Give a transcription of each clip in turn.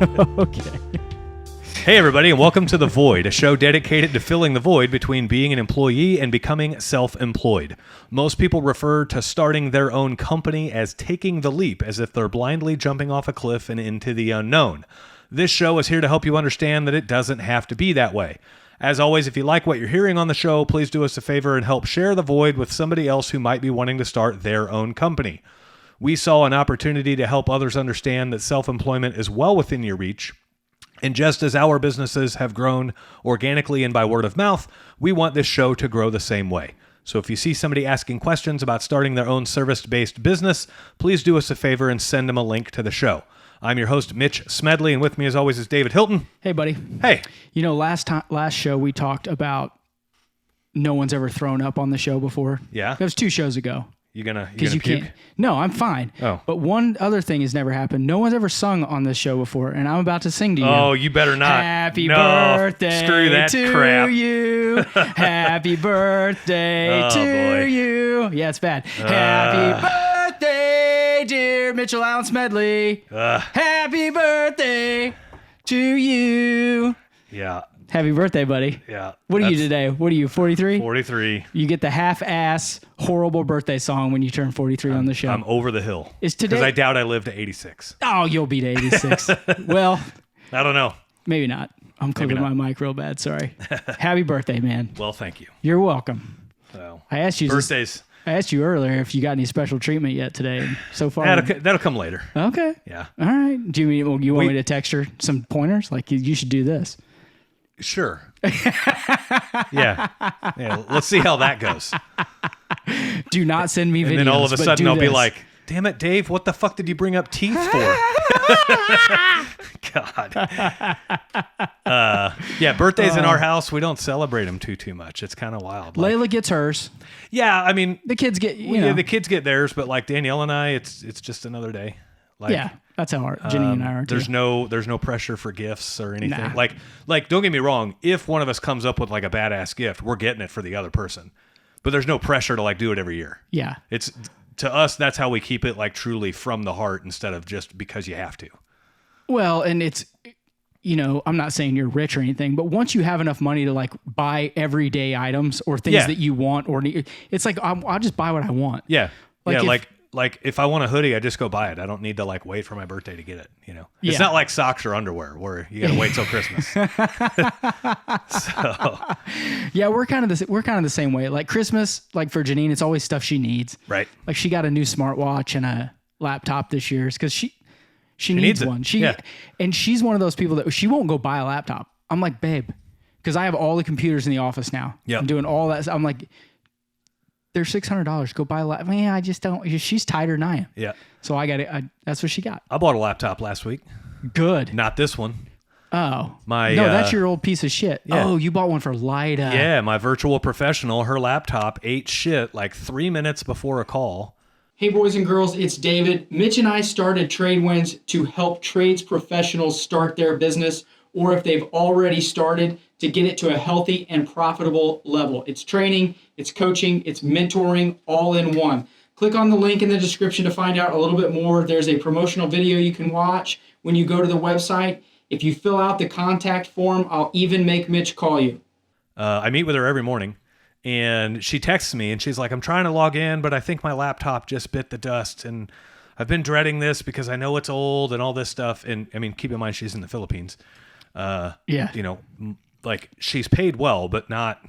Okay. Hey everybody, and welcome to The Void, a show dedicated to filling the void between being an employee and becoming self-employed. Most people refer to starting their own company as taking the leap, as if they're blindly jumping off a cliff and into the unknown. This show is here to help you understand that it doesn't have to be that way. As always, if you like what you're hearing on the show, please do us a favor and help share The Void with somebody else who might be wanting to start their own company. We saw an opportunity to help others understand that self-employment is well within your reach. And just as our businesses have grown organically and by word of mouth, we want this show to grow the same way. So if you see somebody asking questions about starting their own service-based business, please do us a favor and send them a link to the show. I'm your host, Mitch Smedley, and with me as always is David Hilton. Hey, buddy. Hey. You know, last show we talked about no one's ever thrown up on the show before. Yeah. That was 2 shows ago. You gonna you puke? can't. No, I'm fine. Oh. But one other thing has never happened. No one's ever sung on this show before, and I'm about to sing to you. Oh, you better not. Happy no, birthday screw that to crap. you. Happy birthday Oh, to boy. you. Yeah, it's bad. Happy birthday, dear Mitchell Allen Smedley. Happy birthday to you. Yeah. Happy birthday, buddy. Yeah. What are you today? What are you, 43? 43. You get the half-ass, horrible birthday song when you turn 43 on the show. I'm over the hill. Is today? Because I doubt I live to 86. Oh, you'll be to 86. Well, I don't know. maybe not. I'm clicking my mic real bad. Sorry. Happy birthday, man. Well, thank you. You're welcome. So, I asked you birthdays. I asked you earlier if you got any special treatment yet today. And so far, That'll come later. okay. Yeah. All right. Do you want me to text her some pointers? Like you should do this. Sure. Yeah. Let's see how that goes. Do not send me videos. And then all of a sudden I'll be this. like, damn it, Dave, what the fuck did you bring up teeth for? God. Yeah, birthdays in our house, we don't celebrate them too much. It's kind of wild. Like, Layla gets hers. yeah, I mean, The kids get, you know. the kids get theirs, but like Danielle and I, it's just another day. Like, Yeah, that's how Jenny and I are too. There's no pressure for gifts or anything. Nah. Like don't get me wrong, if one of us comes up with like a badass gift, we're getting it for the other person. But there's no pressure to like do it every year. Yeah. It's to us, that's how we keep it like truly from the heart instead of just because you have to. Well, and it's, you know, I'm not saying you're rich or anything, but once you have enough money to like buy everyday items or things that you want or need, it's like, I'll just buy what I want. Yeah. Like Like if I want a hoodie, I just go buy it. I don't need to like wait for my birthday to get it. You know, it's Yeah. not like socks or underwear where you got to wait till Christmas. So, Yeah, we're kind of the same way. Like Christmas, like for Janine, it's always stuff she needs. right. Like she got a new smartwatch and a laptop this year because she needs it. one. Yeah. And she's one of those people that she won't go buy a laptop. I'm like, babe, because I have all the computers in the office now. Yep. I'm doing all that. I'm like, they're $600. Go buy a laptop. Man, I just don't. She's tighter than I am. Yeah. So I got it. That's what she got. I bought a laptop last week. Good. Not this one. Oh. My No, that's your old piece of shit. Yeah. Oh, you bought one for Lida. Yeah, my virtual professional, her laptop ate shit like 3 minutes before a call. Hey, boys and girls, it's David. Mitch and I started TradeWinds to help trades professionals start their business, or if they've already started, to get it to a healthy and profitable level. It's training, it's coaching, it's mentoring, all in one. Click on the link in the description to find out a little bit more. There's a promotional video you can watch when you go to the website. If you fill out the contact form, I'll even make Mitch call you. I meet with her every morning, and she texts me, and she's like, I'm trying to log in, but I think my laptop just bit the dust, and I've been dreading this because I know it's old and all this stuff. And I mean, keep in mind, she's in the Philippines. Yeah. You know, like she's paid well, but not...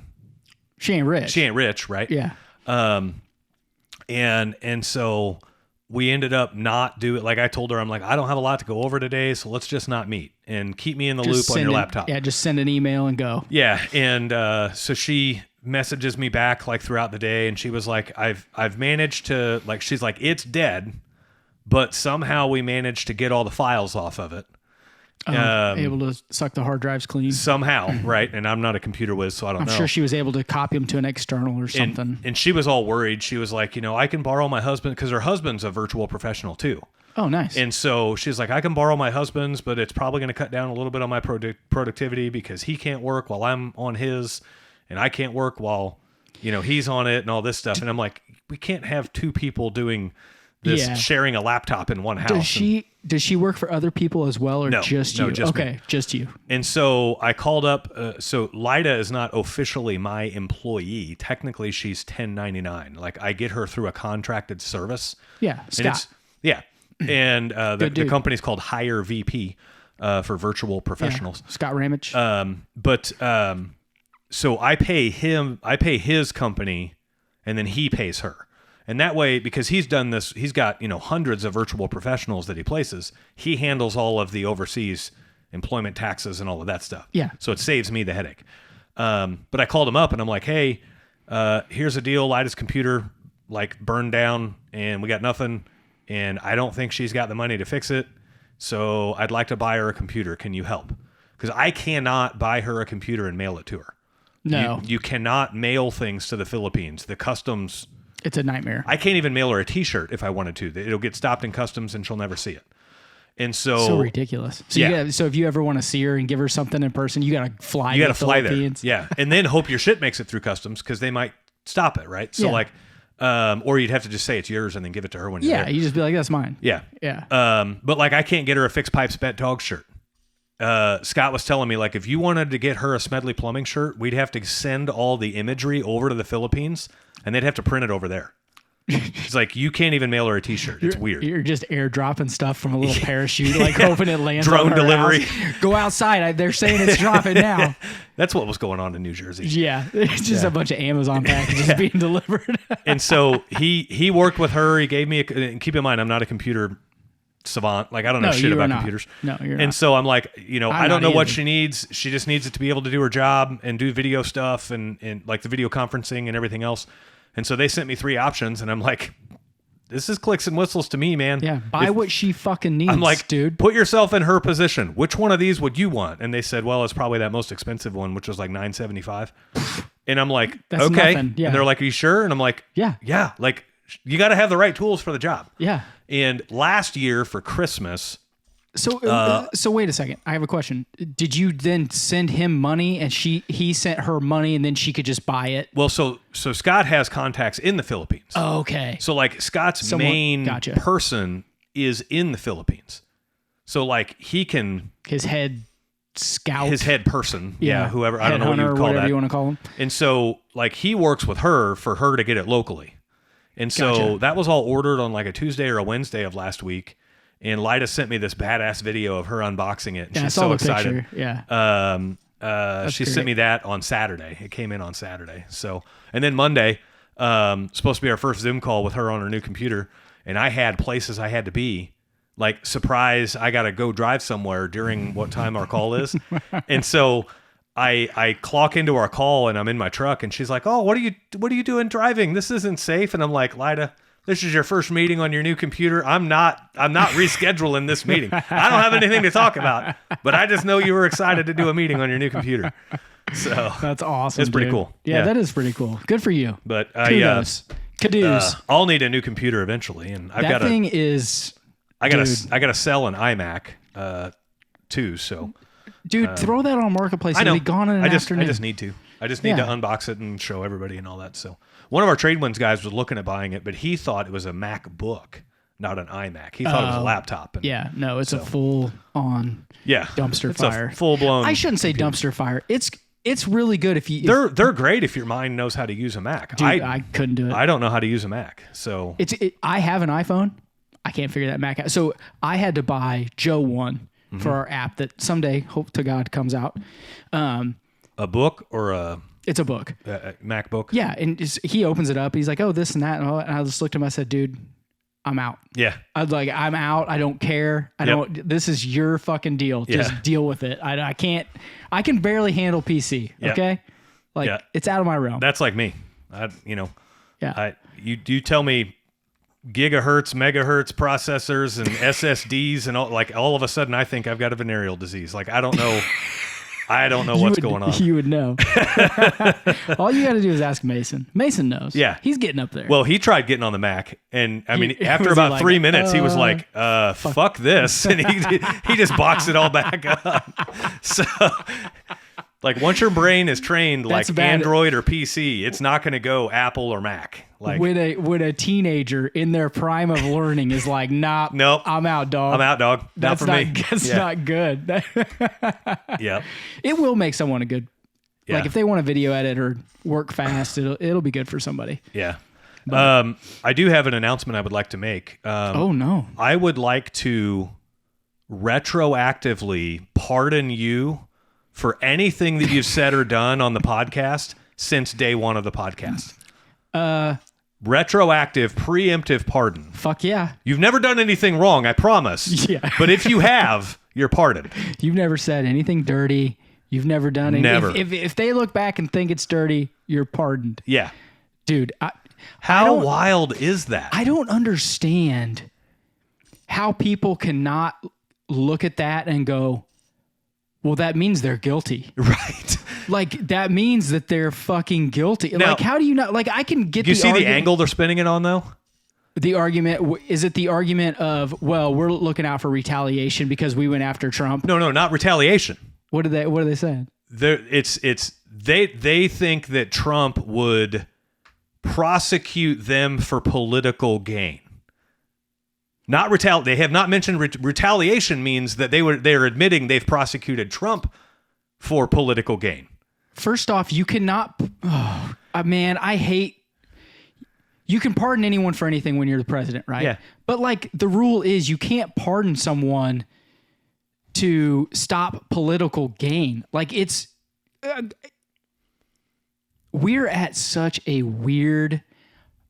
She ain't rich. She ain't rich, right? Yeah. And so we ended up not doing, like I told her, I'm like, I don't have a lot to go over today, so let's just not meet and keep me in the loop on your laptop. Yeah, just send an email and go. Yeah, and so she messages me back like throughout the day, and she was like, I've managed to, like, she's like, it's dead, but somehow we managed to get all the files off of it. Able to suck the hard drives clean. Somehow, right? And I'm not a computer whiz, so I don't know. I'm sure she was able to copy them to an external or something. And she was all worried. She was like, you know, I can borrow my husband, because her husband's a virtual professional too. Oh, nice. And so she's like, I can borrow my husband's, but it's probably going to cut down a little bit on my productivity because he can't work while I'm on his, and I can't work while, you know, he's on it and all this stuff. And I'm like, we can't have two people doing this, sharing a laptop in one house. does she work for other people as well, or just you? No, just okay, me. just you. And so I called up. So Lida is not officially my employee. Technically, she's 1099. Like I get her through a contracted service. Yeah, Scott. And the company's called Hire VP for virtual professionals. Yeah. Scott Ramage. So I pay him. I pay his company, and then he pays her. And that way, because he's done this, he's got, hundreds of virtual professionals that he places. He handles all of the overseas employment taxes and all of that stuff. Yeah. So it saves me the headache. But I called him up and I'm like, hey, here's a deal. Lida's computer burned down and we got nothing. And I don't think she's got the money to fix it. So I'd like to buy her a computer. Can you help? Because I cannot buy her a computer and mail it to her. No. You cannot mail things to the Philippines. The customs... It's a nightmare. I can't even mail her a T-shirt if I wanted to. It'll get stopped in customs and she'll never see it. And so ridiculous. So so if you ever want to see her and give her something in person, you got to fly. You got to fly there. Philippines. Yeah, and then hope your shit makes it through customs because they might stop it, right? So or you'd have to just say it's yours and then give it to her when you're there. You just be like, that's mine. Yeah. But I can't get her a Fixed Pipes Bet Dog shirt. Scott was telling me if you wanted to get her a Smedley Plumbing shirt, we'd have to send all the imagery over to the Philippines and they'd have to print it over there. It's you can't even mail her a T-shirt. It's weird. You're just airdropping stuff from a little parachute, hoping it lands. Drone on her delivery. House. Go outside. They're saying it's dropping now. That's what was going on in New Jersey. Yeah, it's just a bunch of Amazon packages being delivered. And so he worked with her. He gave me and keep in mind, I'm not a computer savant. I don't know shit about computers. No, you're not. And so I'm I don't know what she needs. She just needs it to be able to do her job and do video stuff and the video conferencing and everything else. And so they sent me 3 options, and I'm like, this is clicks and whistles to me, man. Yeah, buy what she fucking needs, I'm like, dude. Put yourself in her position. Which one of these would you want? And they said, well, it's probably that most expensive one, which was $975. And I'm like, that's okay. Nothing. Yeah. And they're like, are you sure? And I'm like, yeah. You got to have the right tools for the job. Yeah. And last year for Christmas... So wait a second. I have a question. Did you then send him money and he sent her money and then she could just buy it? Well, so Scott has contacts in the Philippines. Oh, okay. So Scott's main person is in the Philippines. So he can his head scout, his head person, whoever, I don't know what you would call whatever that. You want to call him. And so he works with her for her to get it locally. And so that was all ordered on a Tuesday or a Wednesday of last week. And Lida sent me this badass video of her unboxing it. And she's so excited. Picture. Yeah. She sent me that on Saturday. It came in on Saturday. So, and then Monday, supposed to be our first Zoom call with her on her new computer. And I had places I had to be. Surprise, I got to go drive somewhere during what time our call is. And so I clock into our call and I'm in my truck and she's like, oh, what are you doing driving? This isn't safe. And I'm like, Lida, this is your first meeting on your new computer. I'm not rescheduling this meeting. I don't have anything to talk about, but I just know you were excited to do a meeting on your new computer. So that's awesome. It's pretty cool. Yeah, that is pretty cool. Good for you. But Kudos. I'll need a new computer eventually, and I gotta sell an iMac too. So, dude, throw that on Marketplace. It'll be gone in an afternoon. I just need to unbox it and show everybody and all that. So. One of our TradeWinds guys was looking at buying it, but he thought it was a MacBook, not an iMac. He thought it was a laptop. It's a full-on dumpster fire. Full-blown. I shouldn't say dumpster fire. It's really good if you. They're great if your mind knows how to use a Mac. Dude, I couldn't do it. I don't know how to use a Mac, so I have an iPhone. I can't figure that Mac out. So I had to buy Joe one for our app that someday, hope to God, comes out. A book or a. It's a book. A MacBook? Yeah, and he opens it up. He's like, oh, this and that. And I just looked at him. I said, dude, I'm out. Yeah. I'm out. I don't care. This is your fucking deal. Just deal with it. I can barely handle PC. Okay? It's out of my realm. That's like me. You tell me gigahertz, megahertz processors and SSDs and all of a sudden I think I've got a venereal disease. I don't know. I don't know what's going on. You would know. All you got to do is ask Mason. Mason knows. Yeah. He's getting up there. Well, he tried getting on the Mac. And after about 3 minutes, he was like, fuck this. And he just boxed it all back up. So, Like once your brain is trained That's like bad. Android or PC, it's not going to go Apple or Mac. Like when a teenager in their prime of learning is like, nah, Nope. I'm out, dog. I'm out, dog. That's not for me. That's not good. Yeah. It will make someone a good. Yeah. Like if they want to video edit or work fast, it'll be good for somebody. Yeah. I do have an announcement I would like to make. Oh no. I would like to retroactively pardon you for anything that you've said or done on the podcast since day one of the podcast. Retroactive, preemptive pardon. Fuck yeah. You've never done anything wrong, I promise. Yeah. But if you have, you're pardoned. You've never said anything dirty. You've never done anything. Never. If they look back and think it's dirty, you're pardoned. Yeah. Dude, How wild is that? I don't understand how people cannot look at that and go, well, that means they're guilty. Right. Like, that means that they're fucking guilty. Now, like, how do you not? Like, I can get you the see argument, the angle they're spinning it on, though? The argument, is it the argument of, well, we're looking out for retaliation because we went after Trump? No, not retaliation. What are they saying? They think that Trump would prosecute them for political gain. Not they have not mentioned retaliation means that they're admitting they've prosecuted Trump for political gain. First off, you cannot. Oh, man, I hate. You can pardon anyone for anything when you're the president, right? Yeah. But like the rule is, you can't pardon someone to stop political gain. Like it's. We're at such a weird,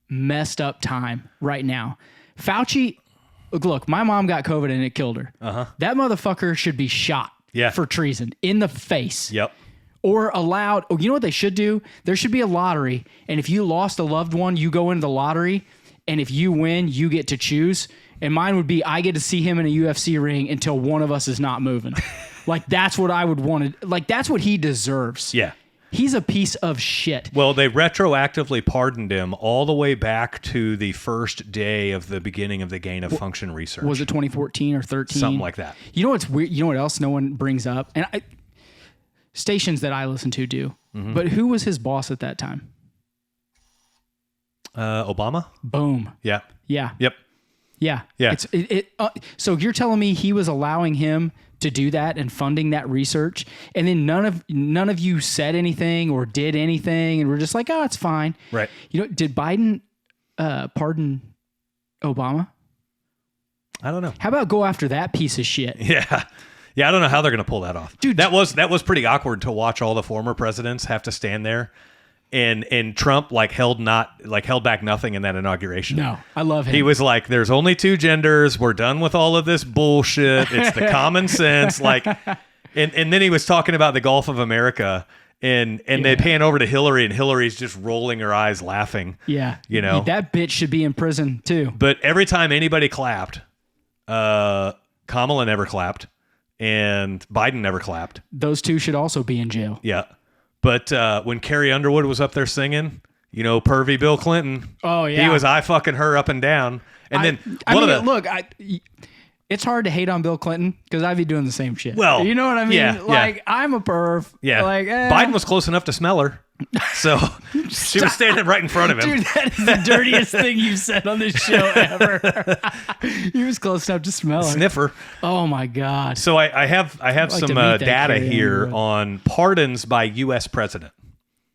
messed up time right now. Fauci. Look, my mom got COVID and it killed her. That motherfucker should be shot for treason in the face. Yep. Or allowed. Oh, you know what they should do? There should be a lottery. And if you lost a loved one, you go into the lottery. And if you win, you get to choose. And mine would be, I get to see him in a UFC ring until one of us is not moving. Like, that's what I would want to. Like, that's what he deserves. Yeah. He's a piece of shit. Well, they retroactively pardoned him all the way back to the first day of the beginning of the gain of function research. Was it 2014 or 13? Something like that. You know what's weird? You know what else no one brings up? And stations that I listen to do. Mm-hmm. But who was his boss at that time? Obama? Boom. Yeah. Yeah. Yep. Yeah. Yeah. So you're telling me he was allowing him to do that and funding that research, and then none of you said anything or did anything, and we're just like, oh, it's fine. Right. You know, did Biden pardon Obama? I don't know. How about go after that piece of shit? Yeah. Yeah, I don't know how they're going to pull that off. Dude, that was pretty awkward to watch all the former presidents have to stand there and Trump held back nothing in that inauguration. No, I love him. He was like, there's only two genders. We're done with all of this bullshit. It's the common sense. And then he was talking about the Gulf of America and they pan over to Hillary and Hillary's just rolling her eyes laughing. Yeah. You know, that bitch should be in prison too. But every time anybody clapped, Kamala never clapped and Biden never clapped. Those two should also be in jail. Yeah. But when Carrie Underwood was up there singing, you know, pervy Bill Clinton. Oh yeah, he was I fucking her up and down. And it's hard to hate on Bill Clinton because I'd be doing the same shit. Well, you know what I mean? Yeah, I'm a perv. Yeah. Biden was close enough to smell her, so she was standing right in front of him. Dude, that is the dirtiest thing you've said on this show ever. He was close enough to smell her. Sniffer. Oh my god. So I have some data here Underwood. on pardons by U.S. president.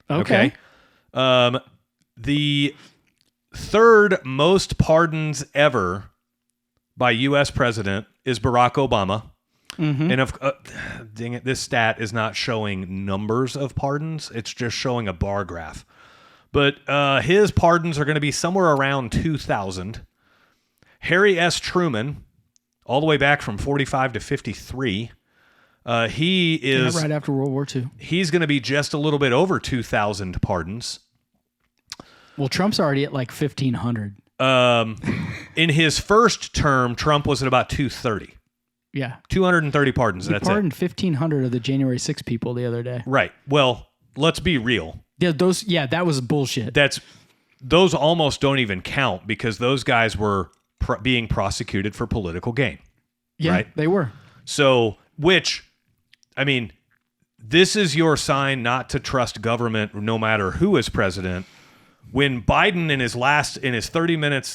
Okay. The third most pardons ever by U.S. president is Barack Obama. Mm-hmm. And dang it, this stat is not showing numbers of pardons. It's just showing a bar graph. But his pardons are going to be somewhere around 2,000. Harry S. Truman, all the way back from 45 to 53, he is... right after World War II. He's going to be just a little bit over 2,000 pardons. Well, Trump's already at like 1,500. In his first term, Trump was at about 230. Yeah. 230 pardons. He That's pardoned 1,500 of the January 6 people the other day. Right. Well, let's be real. Yeah, that was bullshit. Those almost don't even count because those guys were being prosecuted for political gain. Yeah, right? They were. So, which, I mean, this is your sign not to trust government no matter who is president. When Biden in his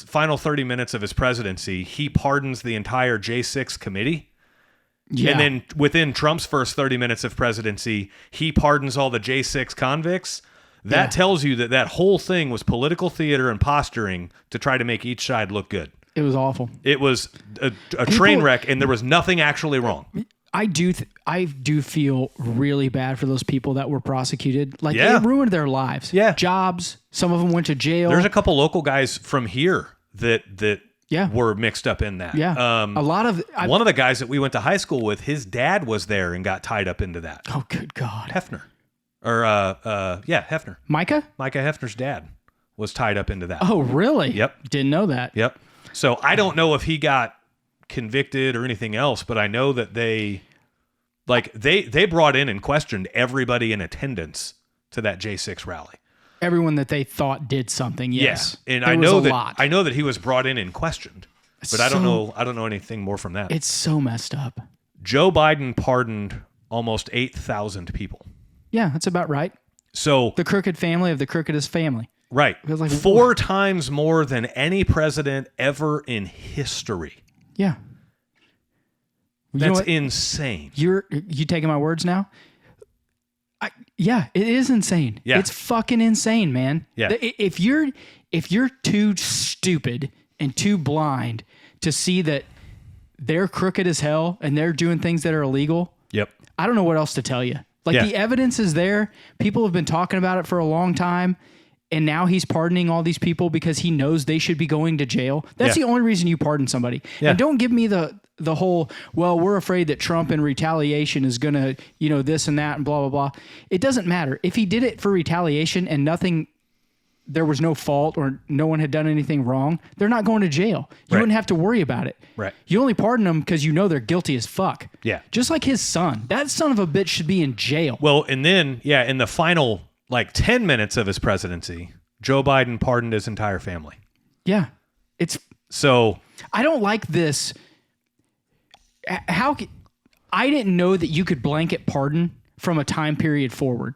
final 30 minutes of his presidency, he pardons the entire J6 committee. Yeah. And then within Trump's first 30 minutes of presidency, he pardons all the J6 convicts. That tells you that whole thing was political theater and posturing to try to make each side look good. It was awful. It was a train wreck, and there was nothing actually wrong. I do feel really bad for those people that were prosecuted. Like, it ruined their lives. Yeah. Jobs. Some of them went to jail. There's a couple local guys from here that were mixed up in that. Yeah. One of the guys that we went to high school with, his dad was there and got tied up into that. Oh, good God. Hefner. Hefner. Micah? Micah Hefner's dad was tied up into that. Oh, really? Yep. Didn't know that. Yep. So I don't know if he got convicted or anything else, but I know that they brought in and questioned everybody in attendance to that J6 rally. Everyone that they thought did something, yes. Yeah. And I know that he was brought in and questioned, but I don't know anything more from that. It's so messed up. Joe Biden pardoned almost 8,000 people. Yeah, that's about right. So the crooked family of the crookedest family. Right. Like, 4 times more than any president ever in history. Yeah. That's insane. You taking my words now? Yeah, it is insane. Yeah. It's fucking insane, man. Yeah. If you're too stupid and too blind to see that they're crooked as hell and they're doing things that are illegal, yep. I don't know what else to tell you. Like, the evidence is there. People have been talking about it for a long time. And now he's pardoning all these people because he knows they should be going to jail. That's the only reason you pardon somebody. Yeah. And don't give me the whole, well, we're afraid that Trump in retaliation is going to, this and that and blah, blah, blah. It doesn't matter. If he did it for retaliation and there was no fault or no one had done anything wrong, they're not going to jail. You wouldn't have to worry about it. Right. You only pardon them because they're guilty as fuck. Yeah. Just like his son. That son of a bitch should be in jail. Well, and then, in the final 10 minutes of his presidency, Joe Biden pardoned his entire family. Yeah. So I don't like this. I didn't know that you could blanket pardon from a time period forward.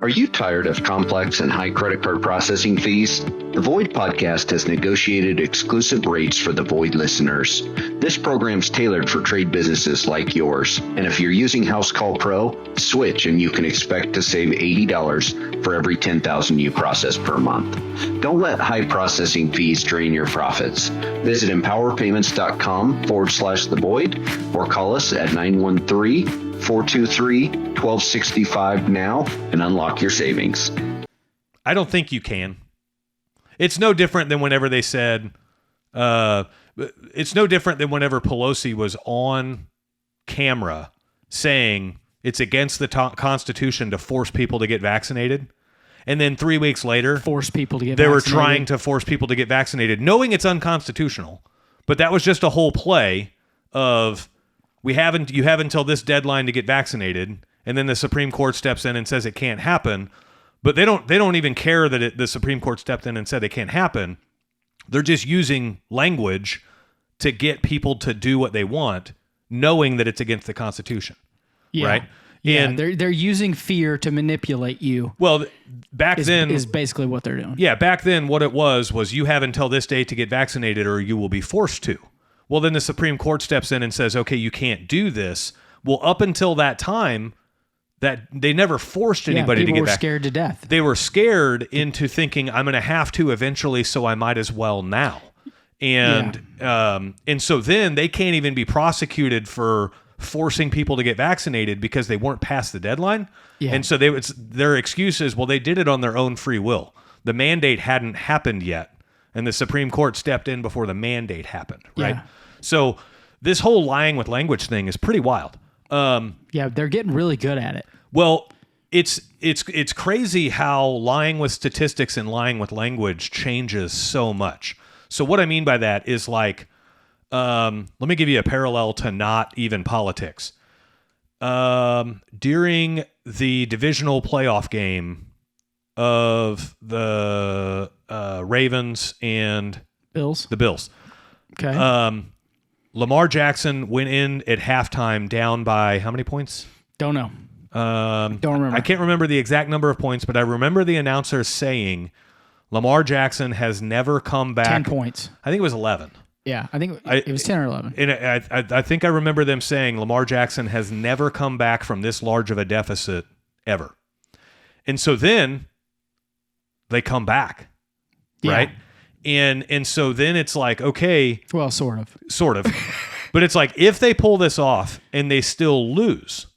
Are you tired of complex and high credit card processing fees? The Void podcast has negotiated exclusive rates for the Void listeners. This program's tailored for trade businesses like yours. And if you're using House Call Pro, switch and you can expect to save $80 for every 10,000 you process per month. Don't let high processing fees drain your profits. Visit empowerpayments.com/the Void or call us at 913-423-1265 now and unlock your savings. I don't think you can. It's no different than whenever they said, it's no different than whenever Pelosi was on camera saying it's against the Constitution to force people to get vaccinated. And then 3 weeks later, they were trying to force people to get vaccinated, knowing it's unconstitutional. But that was just a whole play of you have until this deadline to get vaccinated. And then the Supreme Court steps in and says it can't happen. But they don't even care that the Supreme Court stepped in and said it can't happen. They're just using language to get people to do what they want, knowing that it's against the Constitution. Yeah. Right? Yeah, and they're using fear to manipulate you. Well, back then is basically what they're doing. Yeah, back then what it was you have until this day to get vaccinated or you will be forced to. Well, then the Supreme Court steps in and says, okay, you can't do this. Well, up until that time, that they never forced anybody to get people were back. Scared to death. They were scared into thinking I'm going to have to eventually, so I might as well now. And so then they can't even be prosecuted for forcing people to get vaccinated because they weren't past the deadline. Yeah. And so their excuse is, well, they did it on their own free will. The mandate hadn't happened yet, and the Supreme Court stepped in before the mandate happened. Right. Yeah. So this whole lying with language thing is pretty wild. They're getting really good at it. Well, it's crazy how lying with statistics and lying with language changes so much. So what I mean by that is let me give you a parallel to not even politics. During the divisional playoff game of the Ravens and the Bills. Okay. Lamar Jackson went in at halftime down by how many points? Don't know. Don't remember. I can't remember the exact number of points, but I remember the announcer saying Lamar Jackson has never come back. 10 points. I think it was 11. Yeah, I think it was 10 or 11. And I think I remember them saying Lamar Jackson has never come back from this large of a deficit ever. And so then they come back, right? And so then it's like, okay. Well, sort of. But it's like, if they pull this off and they still lose,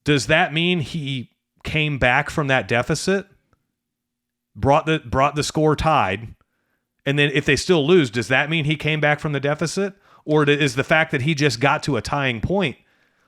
does that mean he came back from that deficit, brought the score tied, and then if they still lose, does that mean he came back from the deficit? Or is the fact that he just got to a tying point?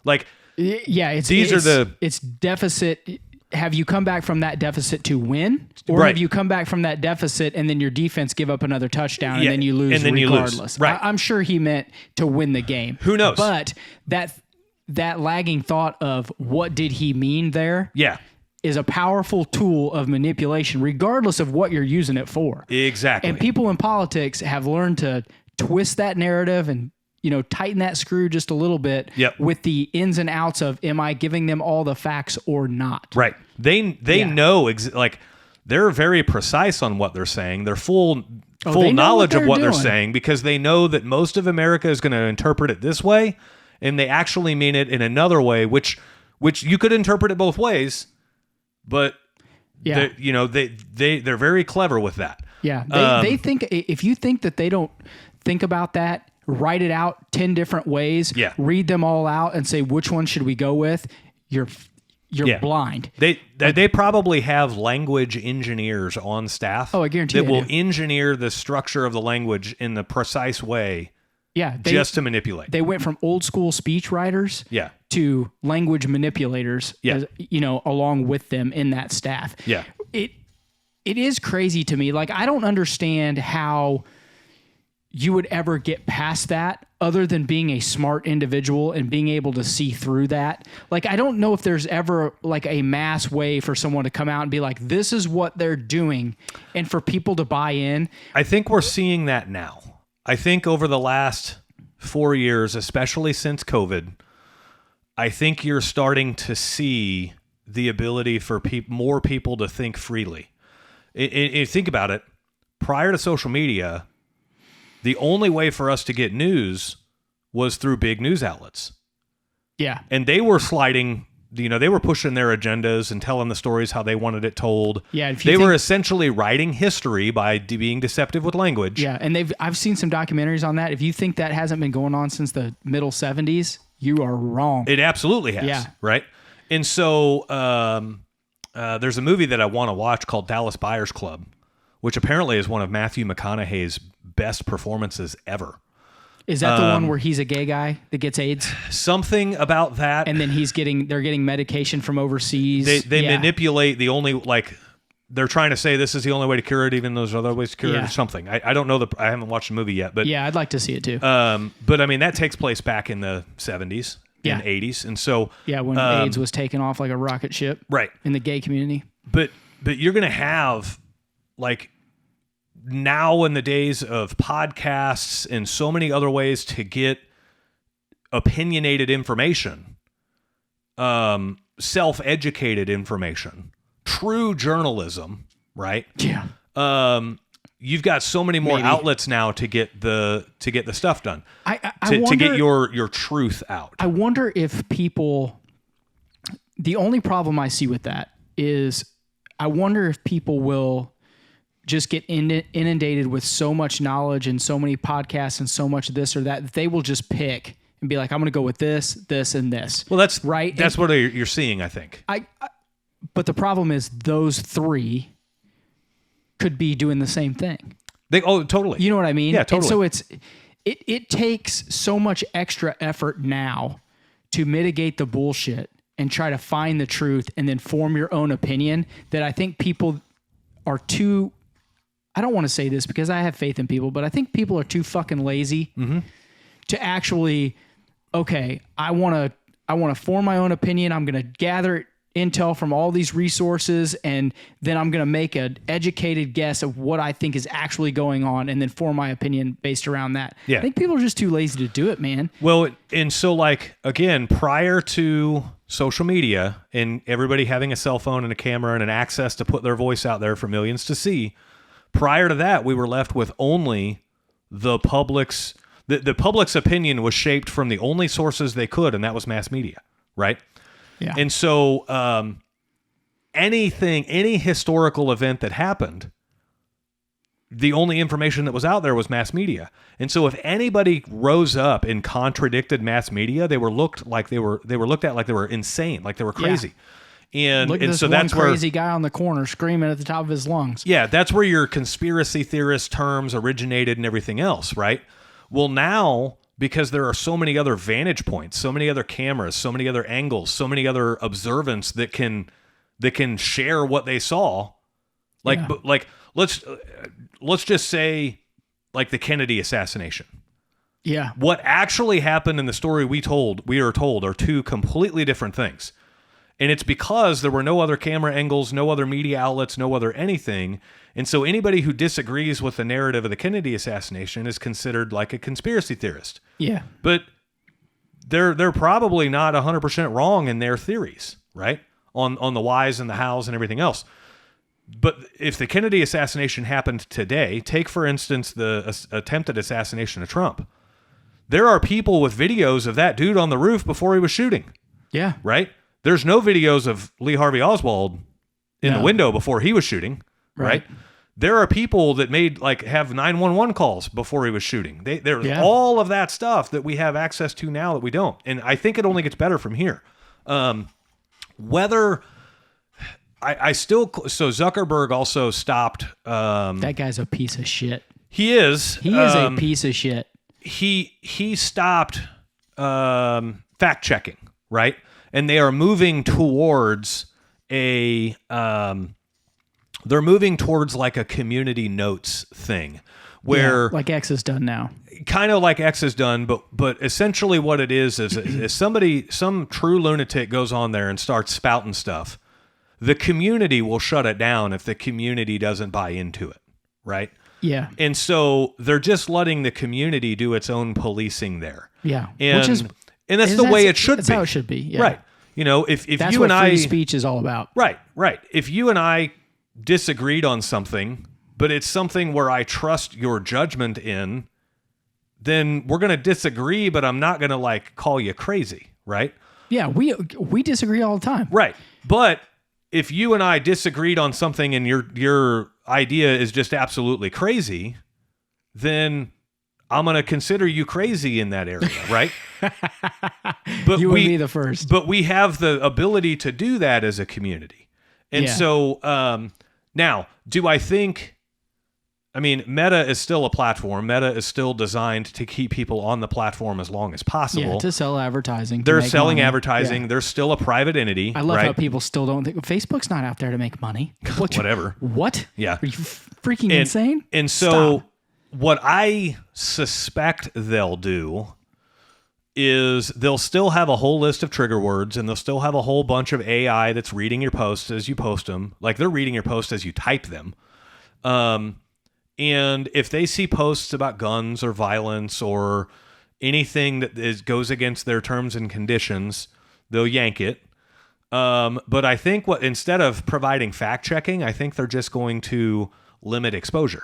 Like, yeah, it's deficit. Have you come back from that deficit to win? Or have you come back from that deficit and then your defense give up another touchdown and then you lose regardless? Right. I'm sure he meant to win the game. Who knows? But that lagging thought of what did he mean there? Yeah. Is a powerful tool of manipulation, regardless of what you're using it for. Exactly. And people in politics have learned to twist that narrative and tighten that screw just a little bit with the ins and outs of, am I giving them all the facts or not? Right. They know, they're very precise on what they're saying. They're full knowledge of what they're saying because they know that most of America is going to interpret it this way, and they actually mean it in another way, which you could interpret it both ways. But they're very clever with that. Yeah, they think, if you think that they don't think about that, write it out 10 different ways, read them all out, and say which one should we go with. You're blind. They probably have language engineers on staff. Oh, I guarantee that will engineer the structure of the language in the precise way. Yeah, just to manipulate. They went from old school speech writers to language manipulators, along with them in that staff. Yeah. It is crazy to me. Like, I don't understand how you would ever get past that other than being a smart individual and being able to see through that. Like, I don't know if there's ever like a mass way for someone to come out and be like, this is what they're doing, and for people to buy in. I think we're seeing that now. I think over the last 4 years, especially since COVID, I think you're starting to see the ability for more people to think freely. Think about it. Prior to social media, the only way for us to get news was through big news outlets. Yeah. And they were sliding, they were pushing their agendas and telling the stories how they wanted it told. Yeah. They were essentially writing history by being deceptive with language. Yeah. And I've seen some documentaries on that. If you think that hasn't been going on since the middle 70s, you are wrong. It absolutely has. Yeah. Right. And so there's a movie that I want to watch called Dallas Buyers Club, which apparently is one of Matthew McConaughey's best performances ever. Is that the one where he's a gay guy that gets AIDS? Something about that. And then they're getting medication from overseas. They manipulate the only, they're trying to say this is the only way to cure it, even though there's other ways to cure it or something. I don't know, I haven't watched the movie yet. But yeah, I'd like to see it too. But I mean, that takes place back in the 70s and 80s. And so... Yeah, when AIDS was taken off like a rocket ship. Right. In the gay community. But you're going to have, now in the days of podcasts and so many other ways to get opinionated information, self-educated information, true journalism, right? Yeah. You've got so many more outlets now to get the stuff done. To get your truth out. I wonder if people, the only problem I see with that is I wonder if people will just get inundated with so much knowledge and so many podcasts and so much this or that they will just pick and be like, I'm going to go with this, this, and this. Well, that's right. That's what you're seeing, I think. But the problem is those three could be doing the same thing. Totally. You know what I mean? Yeah, totally. And so it takes so much extra effort now to mitigate the bullshit and try to find the truth and then form your own opinion that I think people are too... I don't want to say this because I have faith in people, but I think people are too fucking lazy to actually, okay, I want to form my own opinion. I'm going to gather intel from all these resources, and then I'm going to make an educated guess of what I think is actually going on and then form my opinion based around that. Yeah. I think people are just too lazy to do it, man. Well, and so again, prior to social media and everybody having a cell phone and a camera and an access to put their voice out there for millions to see, prior to that, we were left with only the public's opinion was shaped from the only sources they could, and that was mass media, right? Yeah. And so any historical event that happened, the only information that was out there was mass media. And so if anybody rose up and contradicted mass media, they were looked at like they were insane, like they were crazy. Yeah. Look at this so one that's crazy guy on the corner screaming at the top of his lungs. Yeah, that's where your conspiracy theorist terms originated and everything else, right? Well, now, because there are so many other vantage points, so many other cameras, so many other angles, so many other observants that can share what they saw, let's just say, like the Kennedy assassination. Yeah. What actually happened in the story we are told, are two completely different things. And it's because there were no other camera angles, no other media outlets, no other anything. And so anybody who disagrees with the narrative of the Kennedy assassination is considered like a conspiracy theorist. Yeah. But they're probably not 100% wrong in their theories, right? On the whys and the hows and everything else. But if the Kennedy assassination happened today, take, for instance, the attempted assassination of Trump. There are people with videos of that dude on the roof before he was shooting. Yeah. Right? There's no videos of Lee Harvey Oswald in the window before he was shooting. Right? There are people that have 911 calls before he was shooting. There's all of that stuff that we have access to now that we don't. And I think it only gets better from here. Whether... so Zuckerberg also stopped. That guy's a piece of shit. He is. He is a piece of shit. He stopped fact checking, right? And they are moving towards like a community notes thing, where like X has done now. Kind of like X has done, but essentially what it is some true lunatic goes on there and starts spouting stuff. The community will shut it down if the community doesn't buy into it, right? Yeah. And so they're just letting the community do its own policing there. Yeah. And that's the way it should be. That's how it should be. Yeah. Right. If that's you what and free speech is all about. Right. If you and I disagreed on something, but it's something where I trust your judgment in, then we're going to disagree, but I'm not going to call you crazy, right? Yeah, we disagree all the time. Right. But if you and I disagreed on something and your idea is just absolutely crazy, then I'm going to consider you crazy in that area, right? But you would be the first. But we have the ability to do that as a community. And so now, do I think... Meta is still a platform. Meta is still designed to keep people on the platform as long as possible. Yeah, to sell advertising. They're selling advertising. Yeah. They're still a private entity. I love how people still don't think... Facebook's not out there to make money. Whatever. What? Yeah. Are you freaking insane? And so what I suspect they'll do is they'll still have a whole list of trigger words, and they'll still have a whole bunch of AI that's reading your posts as you post them. Like, they're reading your posts as you type them. And if they see posts about guns or violence or anything that goes against their terms and conditions, they'll yank it. But I think instead of providing fact checking, I think they're just going to limit exposure.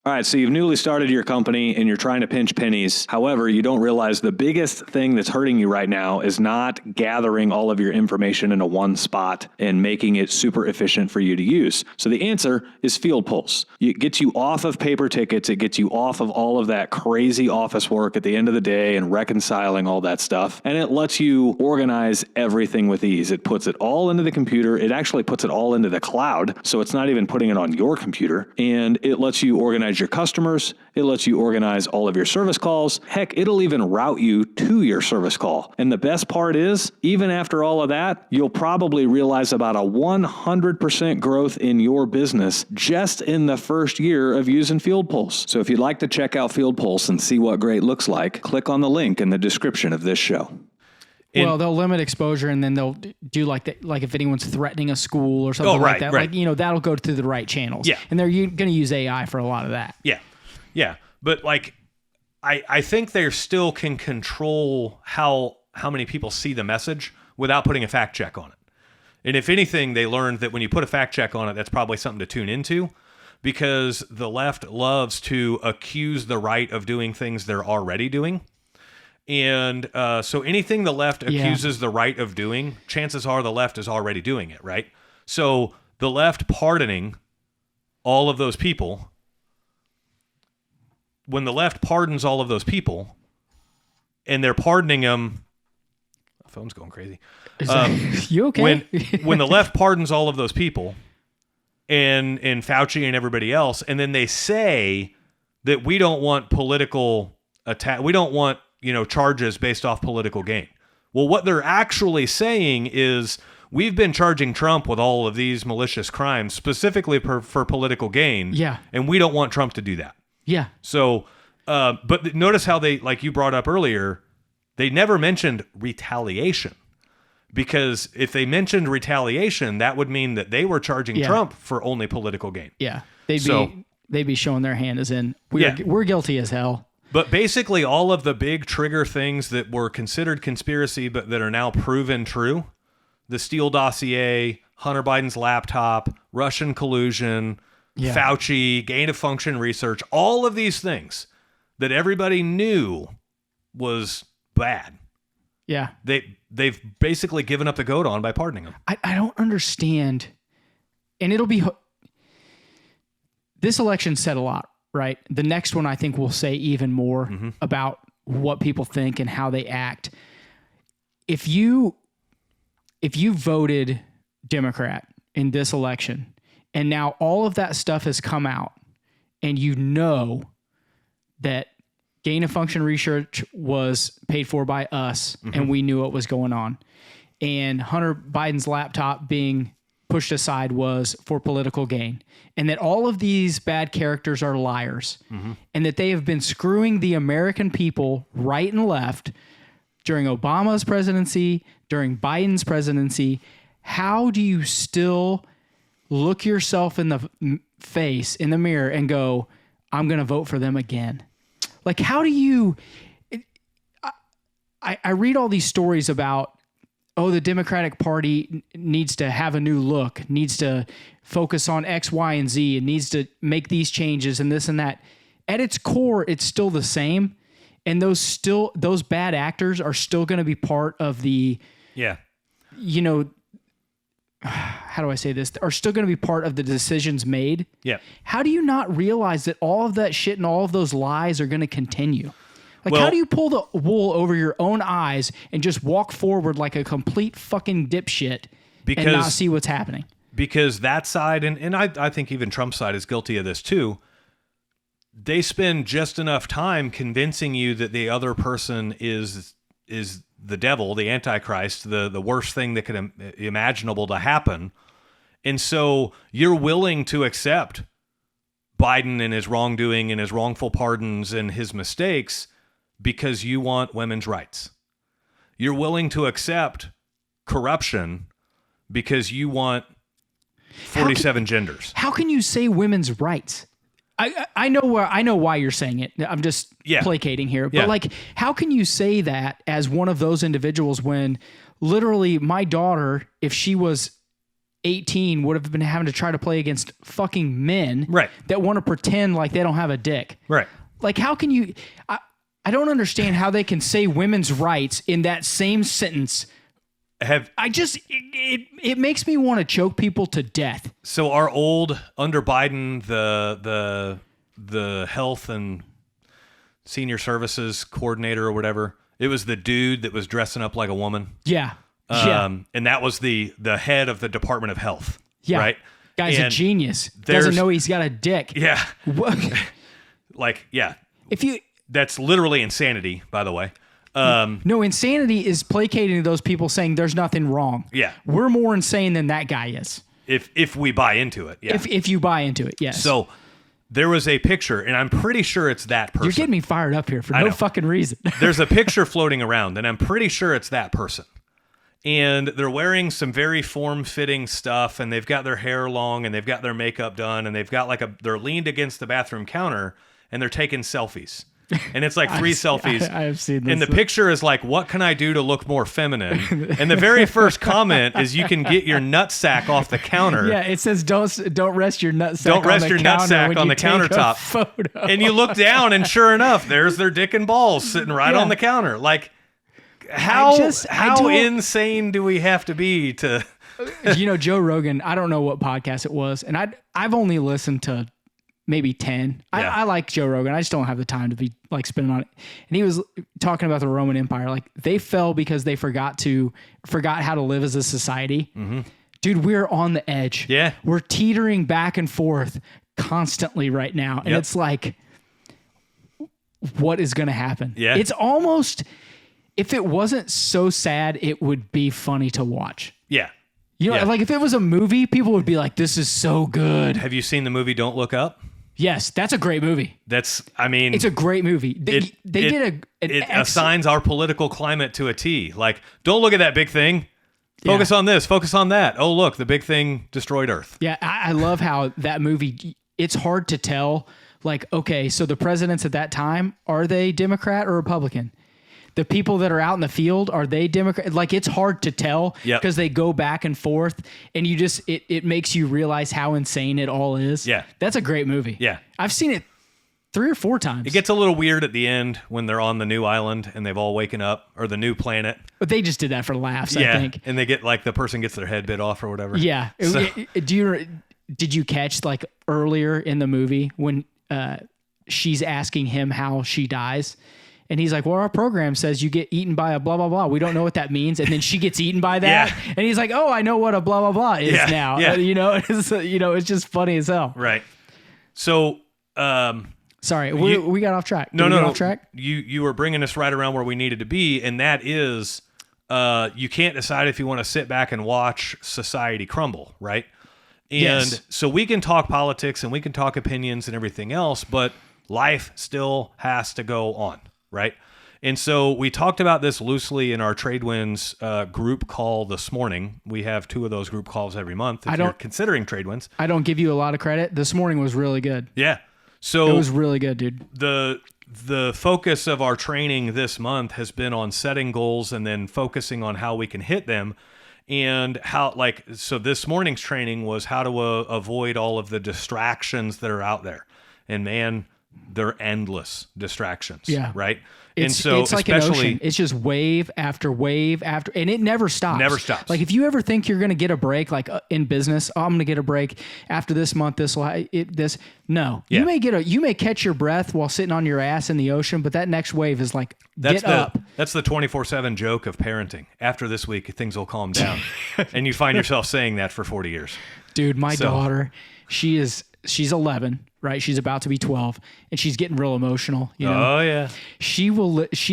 All right, so you've newly started your company and you're trying to pinch pennies. However, you don't realize the biggest thing that's hurting you right now is not gathering all of your information into one spot and making it super efficient for you to use. So the answer is Field Pulse. It gets you off of paper tickets. It gets you off of all of that crazy office work at the end of the day and reconciling all that stuff. And it lets you organize everything with ease. It puts it all into the computer. It actually puts it all into the cloud. So it's not even putting it on your computer. And it lets you organize your customers. It lets you organize all of your service calls. Heck, it'll even route you to your service call. And the best part is, even after all of that, you'll probably realize about a 100% growth in your business just in the first year of using Field Pulse. So if you'd like to check out Field Pulse and see what great looks like, click on the link in the description of this show. Well, they'll limit exposure, and then they'll do like if anyone's threatening a school or something like that. Right. Like, that'll go to the right channels. Yeah. And they're going to use AI for a lot of that. Yeah. Yeah. But I think they still can control how how many people see the message without putting a fact check on it. And if anything, they learned that when you put a fact check on it, that's probably something to tune into, because the left loves to accuse the right of doing things they're already doing. And so anything the left accuses the right of doing, chances are the left is already doing it, right? So the left pardoning all of those people, when the left pardons all of those people, and they're pardoning them, my phone's going crazy. You okay? When the left pardons all of those people, and Fauci and everybody else, and then they say that we don't want political attack, we don't want charges based off political gain. Well, what they're actually saying is we've been charging Trump with all of these malicious crimes specifically for political gain. Yeah. And we don't want Trump to do that. Yeah. So, but notice how they, like you brought up earlier, they never mentioned retaliation. Because if they mentioned retaliation, that would mean that they were charging Trump for only political gain. Yeah. They'd be showing their hand as in, we're guilty as hell. But basically all of the big trigger things that were considered conspiracy but that are now proven true, the Steele dossier, Hunter Biden's laptop, Russian collusion, Fauci, gain-of-function research, all of these things that everybody knew was bad. Yeah. They've basically given up the goat on by pardoning them. I don't understand. And it'll be... This election said a lot, right? The next one I think will say even more about what people think and how they act. If you voted Democrat in this election and now all of that stuff has come out and you know that gain of function research was paid for by us and we knew what was going on, and Hunter Biden's laptop being pushed aside was for political gain, and that all of these bad characters are liars, and that they have been screwing the American people right and left during Obama's presidency, during Biden's presidency, how do you still look yourself in the face, in the mirror, and go, I'm going to vote for them again? Like, how do you... I read all these stories about, the Democratic Party needs to have a new look, needs to focus on X, Y, and Z, and needs to make these changes and this and that. At its core, it's still the same. And those bad actors are still going to be part of the, how do I say this? Are still going to be part of the decisions made. Yeah. How do you not realize that all of that shit and all of those lies are going to continue? Like, how do you pull the wool over your own eyes and just walk forward like a complete fucking dipshit and not see what's happening? Because that side, and I think even Trump's side is guilty of this too, they spend just enough time convincing you that the other person is the devil, the Antichrist, the worst thing that could imaginable to happen. And so you're willing to accept Biden and his wrongdoing and his wrongful pardons and his mistakes because you want women's rights. You're willing to accept corruption because you want 47 genders. How can you say women's rights? I know why you're saying it. I'm just placating here. But like, how can you say that as one of those individuals when literally my daughter, if she was 18, would have been having to try to play against fucking men that want to pretend like they don't have a dick. Right. Like, how can you... I don't understand how they can say women's rights in that same sentence. It makes me want to choke people to death. So our old, under Biden, the health and senior services coordinator or whatever, it was the dude that was dressing up like a woman. Yeah. And that was the head of the Department of Health. Yeah. Right? Guy's a genius. Doesn't know he's got a dick. Yeah. That's literally insanity, by the way. No, insanity is placating to those people saying there's nothing wrong. Yeah. We're more insane than that guy is. If we buy into it. Yeah. If you buy into it, yes. So there was a picture, and I'm pretty sure it's that person. You're getting me fired up here for no fucking reason. There's a picture floating around, and I'm pretty sure it's that person. And they're wearing some very form-fitting stuff, and they've got their hair long, and they've got their makeup done, and they've got they're leaned against the bathroom counter, and they're taking selfies. and it's like 3 selfies. I have seen this. And the picture is like, what can I do to look more feminine? And the very first comment is, you can get your nutsack off the counter. Yeah, it says don't rest your nutsack. Don't rest your nutsack on the countertop. Photo. And you look down, and sure enough, there's their dick and balls sitting right on the counter. Like, how insane do we have to be to? Joe Rogan, I don't know what podcast it was, and I've only listened to maybe 10. Yeah. I like Joe Rogan. I just don't have the time to be like spending on it. And he was talking about the Roman Empire. Like, they fell because they forgot how to live as a society. Mm-hmm. Dude, we're on the edge. Yeah. We're teetering back and forth constantly right now. And it's like, what is going to happen? Yeah. It's almost, if it wasn't so sad, it would be funny to watch. Yeah. Like if it was a movie, people would be like, this is so good. Have you seen the movie Don't Look Up? Yes, that's a great movie. It's a great movie. It assigns our political climate to a T. Like, don't look at that big thing. Focus on this. Focus on that. Oh, look, the big thing destroyed Earth. Yeah, I love how that movie, it's hard to tell. Like, okay, so the presidents at that time, are they Democrat or Republican? The people that are out in the field, are they Democrat? Like, it's hard to tell because they go back and forth, and you just, it makes you realize how insane it all is. Yeah. That's a great movie. Yeah. I've seen it 3 or 4 times. It gets a little weird at the end when they're on the new island and they've all waken up, or the new planet. But they just did that for laughs, I think. And they get, like, the person gets their head bit off or whatever. Yeah. Did you catch, like, earlier in the movie when she's asking him how she dies? And he's like, well, our program says you get eaten by a blah, blah, blah. We don't know what that means. And then she gets eaten by that. Yeah. And he's like, oh, I know what a blah, blah, blah is now. Yeah. It's just funny as hell. Right. So, sorry, we got off track. No. Off track? You were bringing us right around where we needed to be. And that is, you can't decide if you want to sit back and watch society crumble, right? And so we can talk politics and we can talk opinions and everything else, but life still has to go on. Right. And so we talked about this loosely in our Tradewinds group call this morning. We have 2 of those group calls every month if you're considering Tradewinds. I don't give you a lot of credit. This morning was really good. Yeah. So it was really good, dude. The focus of our training this month has been on setting goals and then focusing on how we can hit them. And so this morning's training was how to avoid all of the distractions that are out there. And man, they're endless distractions. Yeah. Right. It's like an ocean. It's just wave after wave after, and it never stops. Never stops. Like, if you ever think you're going to get a break, like in business, I'm going to get a break after this month. No, you may catch your breath while sitting on your ass in the ocean, but that next wave is like, get up. That's the 24/7 joke of parenting. After this week, things will calm down. And you find yourself saying that for 40 years. Dude, my daughter, she's 11. Right, she's about to be 12, and she's getting real emotional. Oh yeah, she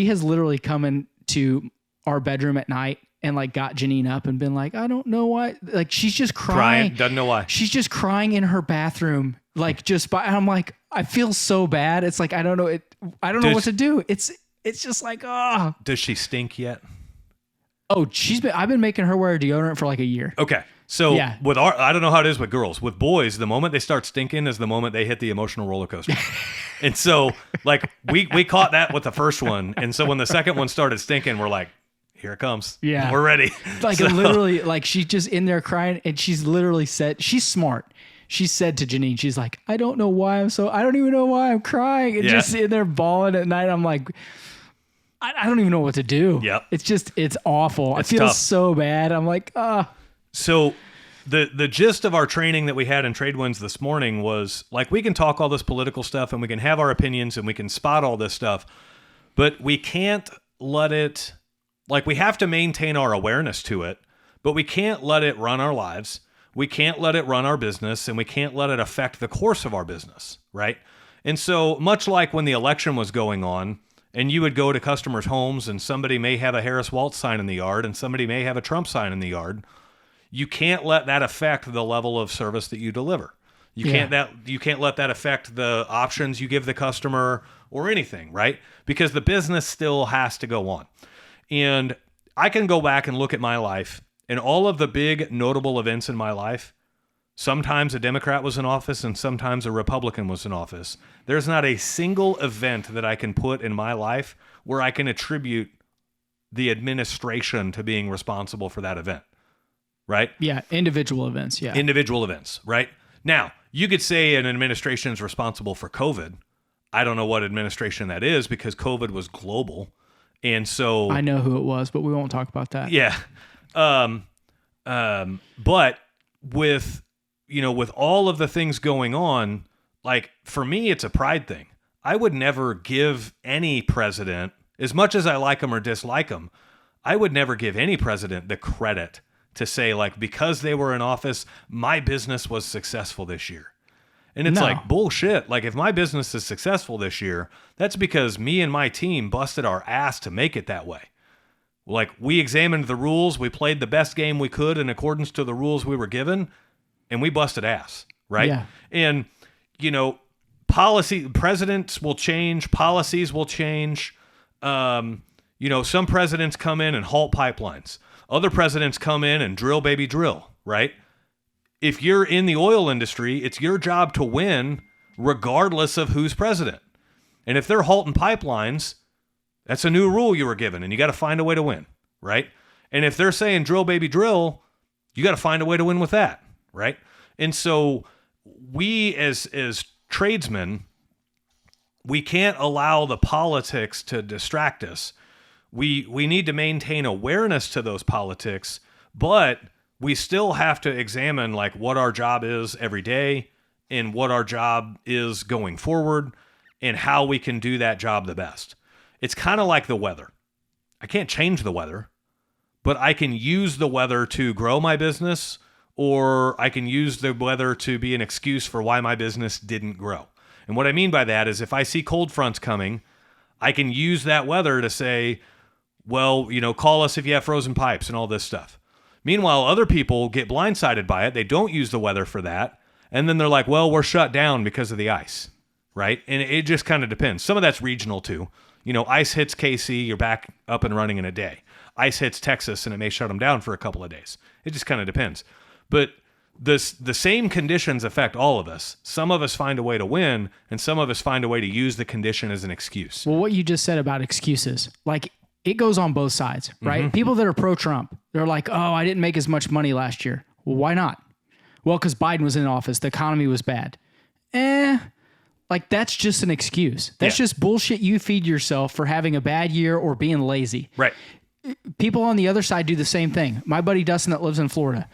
has literally come into our bedroom at night and like got Janine up and been like, I don't know why. Like, she's just crying. Doesn't know why. She's just crying in her bathroom. Like, and I'm like, I feel so bad. It's like, I don't know. I don't know what to do. It's just like, oh. Does she stink yet? Oh, I've been making her wear deodorant for like a year. Okay. So with I don't know how it is with girls. With boys, the moment they start stinking is the moment they hit the emotional roller coaster. And so, like, we caught that with the first one. And so when the second one started stinking, we're like, here it comes. Yeah. We're ready. Like, literally, like, she's just in there crying, and she's literally said, she's smart. She said to Janine, she's like, I don't even know why I'm crying. And just in there bawling at night. I'm like, I don't even know what to do. Yep. It's awful. I feel so bad. I'm like, So the gist of our training that we had in Tradewinds this morning was, like, we can talk all this political stuff and we can have our opinions and we can spot all this stuff, but we can't let it, like, we have to maintain our awareness to it, but we can't let it run our lives. We can't let it run our business, and we can't let it affect the course of our business, right? And so, much like when the election was going on, and you would go to customers' homes and somebody may have a Harris Waltz sign in the yard and somebody may have a Trump sign in the yard, you can't let that affect the level of service that you deliver. You can't let that affect the options you give the customer or anything, right? Because the business still has to go on. And I can go back and look at my life, and all of the big notable events in my life Sometimes a Democrat was in office and sometimes a Republican was in office. There's not a single event that I can put in my life where I can attribute the administration to being responsible for that event, right? Yeah, individual events, yeah. Individual events, right? Now, you could say an administration is responsible for COVID. I don't know what administration that is because COVID was global. And so... I know who it was, but we won't talk about that. Yeah. But with, with all of the things going on, like for me, it's a pride thing. I would never give any president, as much as I like them or dislike them, I would never give any president the credit to say, like, because they were in office, my business was successful this year. And it's like bullshit. Like, if my business is successful this year, that's because me and my team busted our ass to make it that way. Like, we examined the rules, we played the best game we could in accordance to the rules we were given, and we busted ass, right? Yeah. And, presidents will change, policies will change. Some presidents come in and halt pipelines. Other presidents come in and drill, baby, drill, right? If you're in the oil industry, it's your job to win regardless of who's president. And if they're halting pipelines, that's a new rule you were given, and you got to find a way to win, right? And if they're saying drill, baby, drill, you got to find a way to win with that, right? And so we as tradesmen, we can't allow the politics to distract us. We need to maintain awareness to those politics, but we still have to examine like what our job is every day and what our job is going forward and how we can do that job the best. It's kind of like the weather. I can't change the weather, but I can use the weather to grow my business, or I can use the weather to be an excuse for why my business didn't grow. And what I mean by that is if I see cold fronts coming, I can use that weather to say, well, call us if you have frozen pipes and all this stuff. Meanwhile, other people get blindsided by it. They don't use the weather for that. And then they're like, well, we're shut down because of the ice, right? And it just kind of depends. Some of that's regional too. Ice hits KC, you're back up and running in a day. Ice hits Texas, and it may shut them down for a couple of days. It just kind of depends. But the same conditions affect all of us. Some of us find a way to win, and some of us find a way to use the condition as an excuse. Well, what you just said about excuses, like it goes on both sides, right? Mm-hmm. People that are pro-Trump, they're like, oh, I didn't make as much money last year. Well, why not? Well, because Biden was in office. The economy was bad. Like that's just an excuse. That's just bullshit you feed yourself for having a bad year or being lazy. Right. People on the other side do the same thing. My buddy Dustin that lives in Florida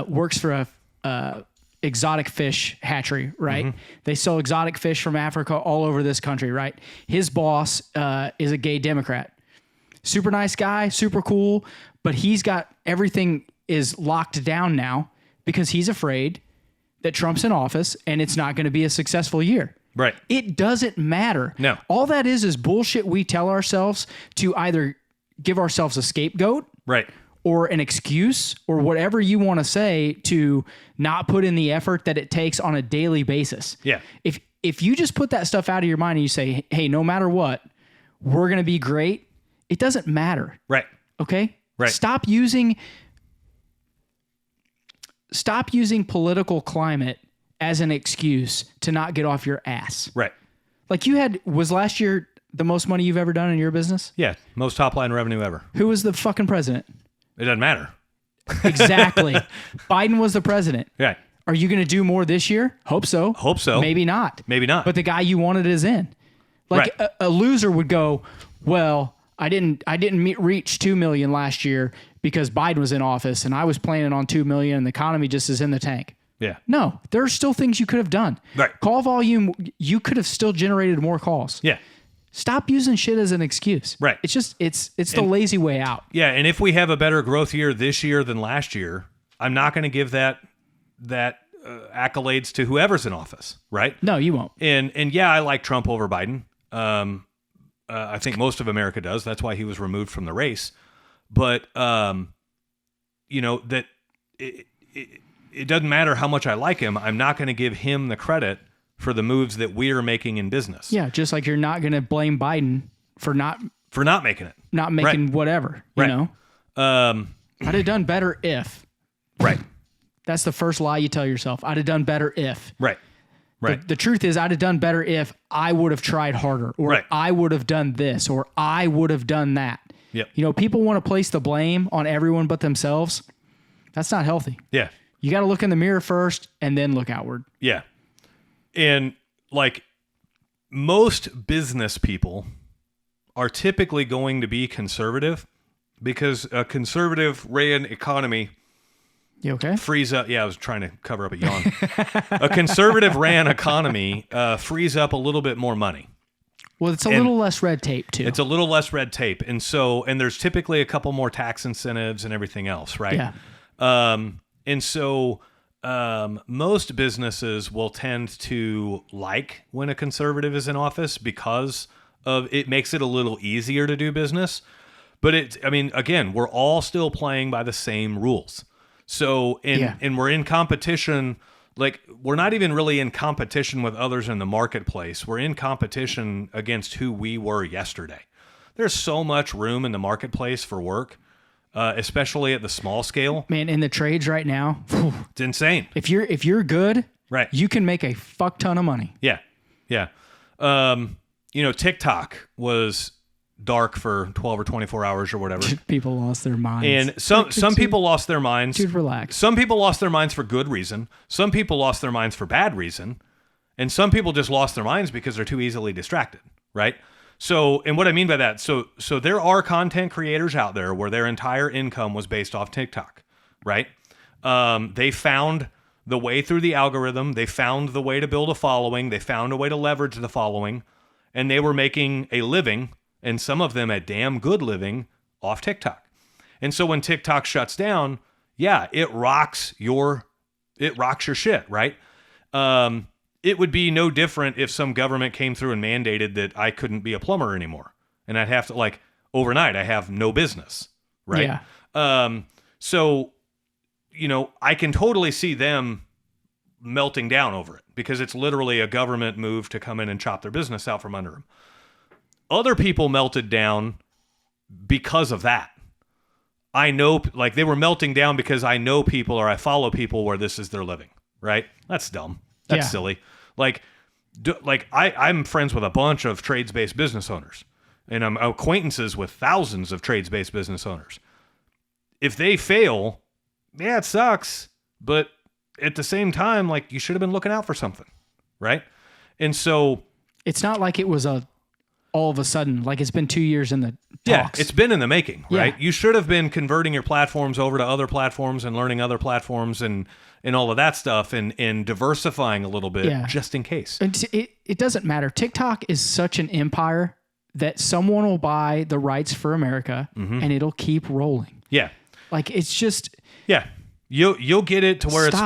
works for a exotic fish hatchery, right? Mm-hmm. They sell exotic fish from Africa all over this country, right? His boss is a gay Democrat. Super nice guy, super cool, but he's got everything is locked down now because he's afraid that Trump's in office and it's not going to be a successful year. Right. It doesn't matter. No. All that is bullshit we tell ourselves to either give ourselves a scapegoat, right, or an excuse, or whatever you want to say to not put in the effort that it takes on a daily basis. Yeah. If you just put that stuff out of your mind and you say, hey, no matter what, we're going to be great, it doesn't matter. Right. Okay? Right. Stop using political climate as an excuse to not get off your ass. Right. Like was last year the most money you've ever done in your business? Yeah. Most top line revenue ever. Who was the fucking president? It doesn't matter. Exactly. Biden was the president. Right. Are you going to do more this year? Hope so. Hope so. Maybe not. Maybe not. But the guy you wanted is in. Like right. a loser would go, well, I didn't reach 2 million last year because Biden was in office and I was planning on 2 million and the economy just is in the tank. Yeah. No, there are still things you could have done. Right. Call volume, you could have still generated more calls. Yeah. Stop using shit as an excuse. Right. It's just, it's the lazy way out. Yeah. And if we have a better growth year this year than last year, I'm not going to give that accolades to whoever's in office. Right. No, you won't. And yeah, I like Trump over Biden. I think most of America does. That's why he was removed from the race. But, that it doesn't matter how much I like him. I'm not going to give him the credit for the moves that we are making in business. Yeah, just like you're not going to blame Biden for not making it. Not making right. whatever, you right. know? I'd have done better if. Right. That's the first lie you tell yourself. I'd have done better if. Right. The truth is, I'd have done better if I would have tried harder, or I would have done this, or I would have done that. Yep. You know, people want to place the blame on everyone but themselves. That's not healthy. Yeah. You got to look in the mirror first and then look outward. Yeah. And like most business people are typically going to be conservative because a conservative ran economy You okay? frees up. Yeah, I was trying to cover up a yawn. A conservative ran economy frees up a little bit more money. Well, it's a little less red tape too. It's a little less red tape. And so, and there's typically a couple more tax incentives and everything else, right? Yeah. And so most businesses will tend to like when a conservative is in office because of it makes it a little easier to do business. But again, we're all still playing by the same rules. So, and we're in competition, like we're not even really in competition with others in the marketplace. We're in competition against who we were yesterday. There's so much room in the marketplace for work, especially at the small scale. Man, in the trades right now, it's insane. If you're good, right, you can make a fuck ton of money. Yeah. Yeah. TikTok was dark for 12 or 24 hours or whatever. People lost their minds. And some people lost their minds. Dude, relax. Some people lost their minds for good reason. Some people lost their minds for bad reason. And some people just lost their minds because they're too easily distracted, right? So, and what I mean by that, so there are content creators out there where their entire income was based off TikTok, right? They found the way through the algorithm. They found the way to build a following. They found a way to leverage the following. And they were making a living, and some of them a damn good living, off TikTok. And so when TikTok shuts down, yeah, it rocks your shit, right? It would be no different if some government came through and mandated that I couldn't be a plumber anymore. And I'd have to, like, overnight, I have no business, right? Yeah. So, I can totally see them melting down over it because it's literally a government move to come in and chop their business out from under them. Other people melted down because of that. I know, like, they were melting down because I know people or I follow people where this is their living, right? That's dumb. That's silly. Like I'm friends with a bunch of trades-based business owners, and I'm acquaintances with thousands of trades-based business owners. If they fail, yeah, it sucks, but at the same time, like, you should have been looking out for something, right? And so it's not like it was all of a sudden, like it's been 2 years in the talks. Yeah, it's been in the making, right? Yeah. You should have been converting your platforms over to other platforms and learning other platforms and all of that stuff and diversifying a little bit just in case. It doesn't matter. TikTok is such an empire that someone will buy the rights for America and it'll keep rolling. Yeah. Like, it's just... Yeah. You'll get it to where it's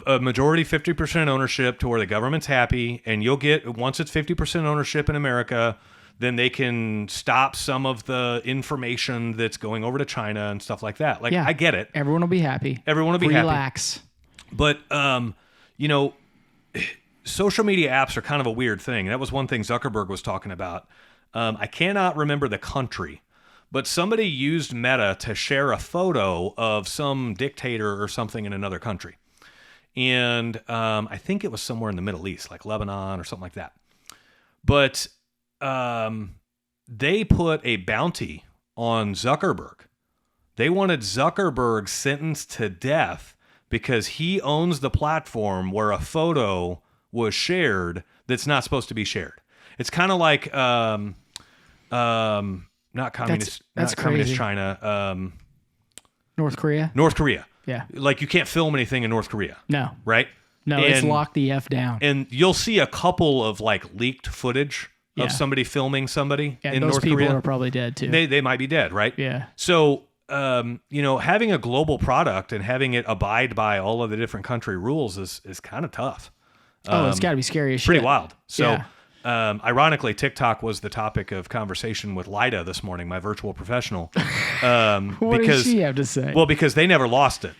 a majority 50% ownership to where the government's happy, and you'll get, once it's 50% ownership in America, then they can stop some of the information that's going over to China and stuff like that. Like, I get it. Everyone will be happy. Everyone will be happy. Relax. But, social media apps are kind of a weird thing. That was one thing Zuckerberg was talking about. I cannot remember the country, but somebody used Meta to share a photo of some dictator or something in another country. And I think it was somewhere in the Middle East, like Lebanon or something like that. But they put a bounty on Zuckerberg. They wanted Zuckerberg sentenced to death because he owns the platform where a photo was shared that's not supposed to be shared. It's kind of like not communist, that's not communist crazy. China. North Korea? North Korea. Yeah. Like, you can't film anything in North Korea. No. Right? No, it's locked the F down. And you'll see a couple of, like, leaked footage of somebody filming somebody in North Korea. Those people are probably dead too. They might be dead, right? Yeah. So, having a global product and having it abide by all of the different country rules is kind of tough. It's got to be scary as shit. Pretty wild. So, ironically, TikTok was the topic of conversation with Lida this morning, my virtual professional. What did she have to say? Well, because they never lost it.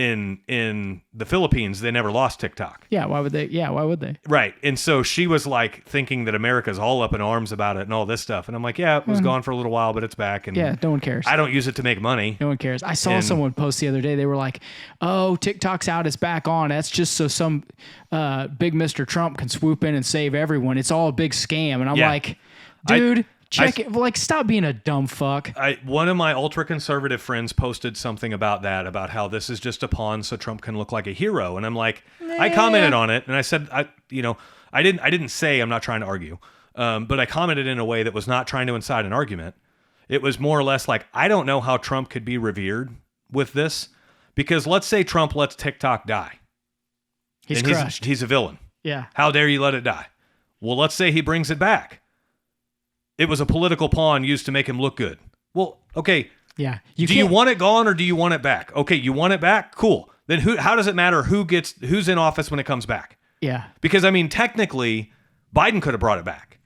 in the Philippines, they never lost TikTok. Yeah, why would they? Yeah, why would they? Right. And so she was like thinking that America's all up in arms about it and all this stuff. And I'm like, yeah, it was gone for a little while, but it's back. And yeah, no one cares. I don't use it to make money. No one cares. I saw someone post the other day. They were like, oh, TikTok's out. It's back on. That's just so some big Mr. Trump can swoop in and save everyone. It's all a big scam. And I'm like, dude... Check it. Like, stop being a dumb fuck. One of my ultra conservative friends posted something about that, about how this is just a pawn so Trump can look like a hero. And I'm like, I commented on it, and I said, I didn't say I'm not trying to argue, but I commented in a way that was not trying to incite an argument. It was more or less like, I don't know how Trump could be revered with this, because let's say Trump lets TikTok die. He's crushed. He's a villain. Yeah. How dare you let it die? Well, let's say he brings it back. It was a political pawn used to make him look good. Well, okay. Yeah. Do you want it gone or do you want it back? Okay, you want it back? Cool. Then how does it matter who's in office when it comes back? Yeah. Because I mean, technically, Biden could have brought it back.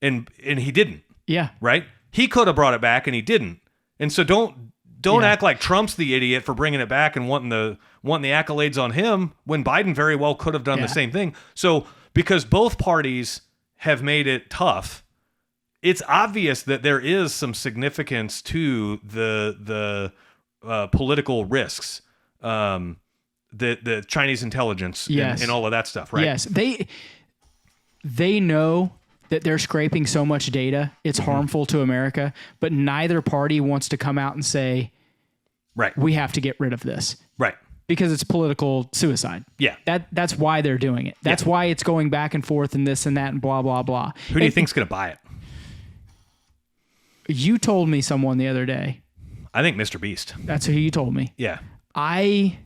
And he didn't. Yeah. Right? He could have brought it back and he didn't. And so don't act like Trump's the idiot for bringing it back and wanting the accolades on him when Biden very well could have done the same thing. So because both parties have made it tough, it's obvious that there is some significance to the political risks, the Chinese intelligence and all of that stuff, right? Yes, they know that they're scraping so much data, it's harmful to America, but neither party wants to come out and say, right, we have to get rid of this. Right. Because it's political suicide. Yeah. That's why they're doing it. That's why it's going back and forth and this and that and blah, blah, blah. Who do you think's going to buy it? You told me someone the other day. I think Mr. Beast. That's who you told me. Yeah. I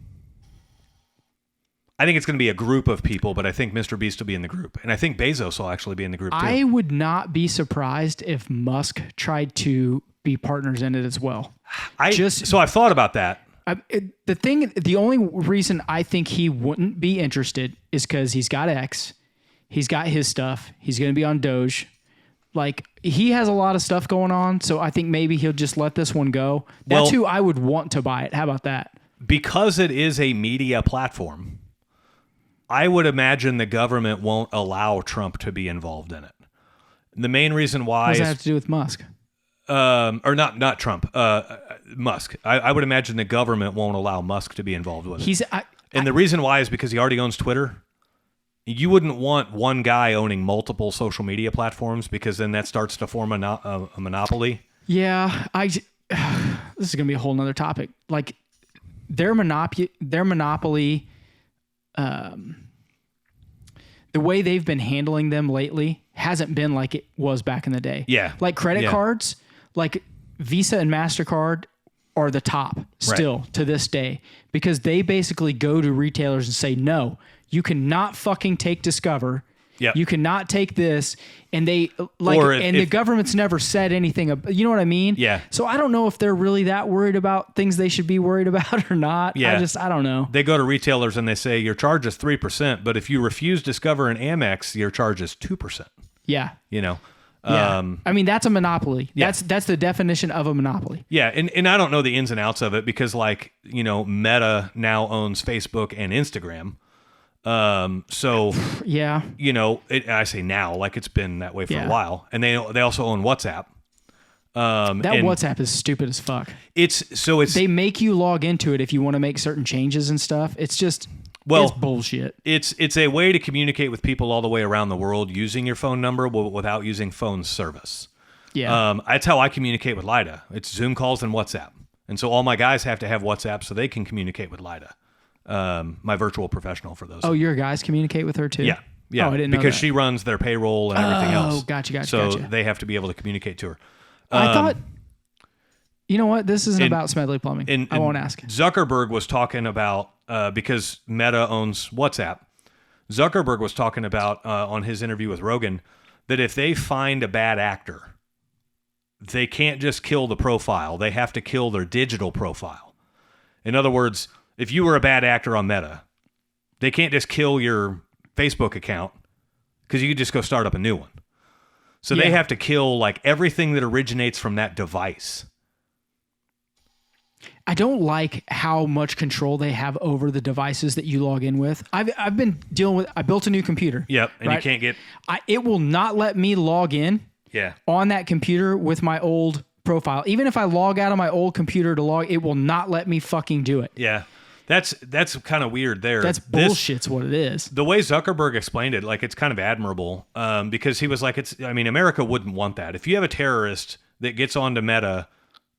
think it's going to be a group of people, but I think Mr. Beast will be in the group. And I think Bezos will actually be in the group too. I would not be surprised if Musk tried to be partners in it as well. So I've thought about that. The only reason I think he wouldn't be interested is because he's got X. He's got his stuff. He's going to be on Doge. Like, he has a lot of stuff going on, so I think maybe he'll just let this one go. That's who I would want to buy it. How about that? Because it is a media platform, I would imagine the government won't allow Trump to be involved in it. The main reason why what does that have to do with Musk? Or not Trump, Musk. I would imagine the government won't allow Musk to be involved with it. The reason why is because he already owns Twitter. You wouldn't want one guy owning multiple social media platforms because then that starts to form a monopoly. Yeah, this is going to be a whole nother topic. Like, their monopoly, the way they've been handling them lately hasn't been like it was back in the day. Yeah. Like credit cards, like Visa and MasterCard are the top still to this day because they basically go to retailers and say, no, you cannot fucking take Discover. Yep. You cannot take this. And they the government's never said anything. You know what I mean? Yeah. So I don't know if they're really that worried about things they should be worried about or not. Yeah. I don't know. They go to retailers and they say your charge is 3%, but if you refuse Discover and Amex, your charge is 2%. Yeah. You know? Yeah. I mean, that's a monopoly. Yeah. That's the definition of a monopoly. Yeah. And I don't know the ins and outs of it because Meta now owns Facebook and Instagram. So yeah, I say now, like it's been that way for a while, and they also own WhatsApp. WhatsApp is stupid as fuck. They make you log into it if you want to make certain changes and stuff. It's just it's bullshit. It's a way to communicate with people all the way around the world using your phone number without using phone service. Yeah, that's how I communicate with Lida. It's Zoom calls and WhatsApp, and so all my guys have to have WhatsApp so they can communicate with Lida. My virtual professional for those. Oh, your guys communicate with her too? Yeah. Oh, I didn't know because that. she runs their payroll and everything else. Oh, gotcha. So they have to be able to communicate to her. I thought, you know what? This isn't about Smedley Plumbing. I won't ask. Zuckerberg was talking about, because Meta owns WhatsApp, Zuckerberg was talking about on his interview with Rogan that if they find a bad actor, they can't just kill the profile. They have to kill their digital profile. In other words, if you were a bad actor on Meta, they can't just kill your Facebook account because you could just go start up a new one. So they have to kill like everything that originates from that device. I don't like how much control they have over the devices that you log in with. I've been dealing with. I built a new computer. Yep, and you can't get. It will not let me log in. Yeah. On that computer with my old profile, even if I log out of my old computer to log, it will not let me fucking do it. Yeah. That's kind of weird there. That's bullshit's what it is. The way Zuckerberg explained it, like it's kind of admirable, because he was like, America wouldn't want that. If you have a terrorist that gets onto Meta,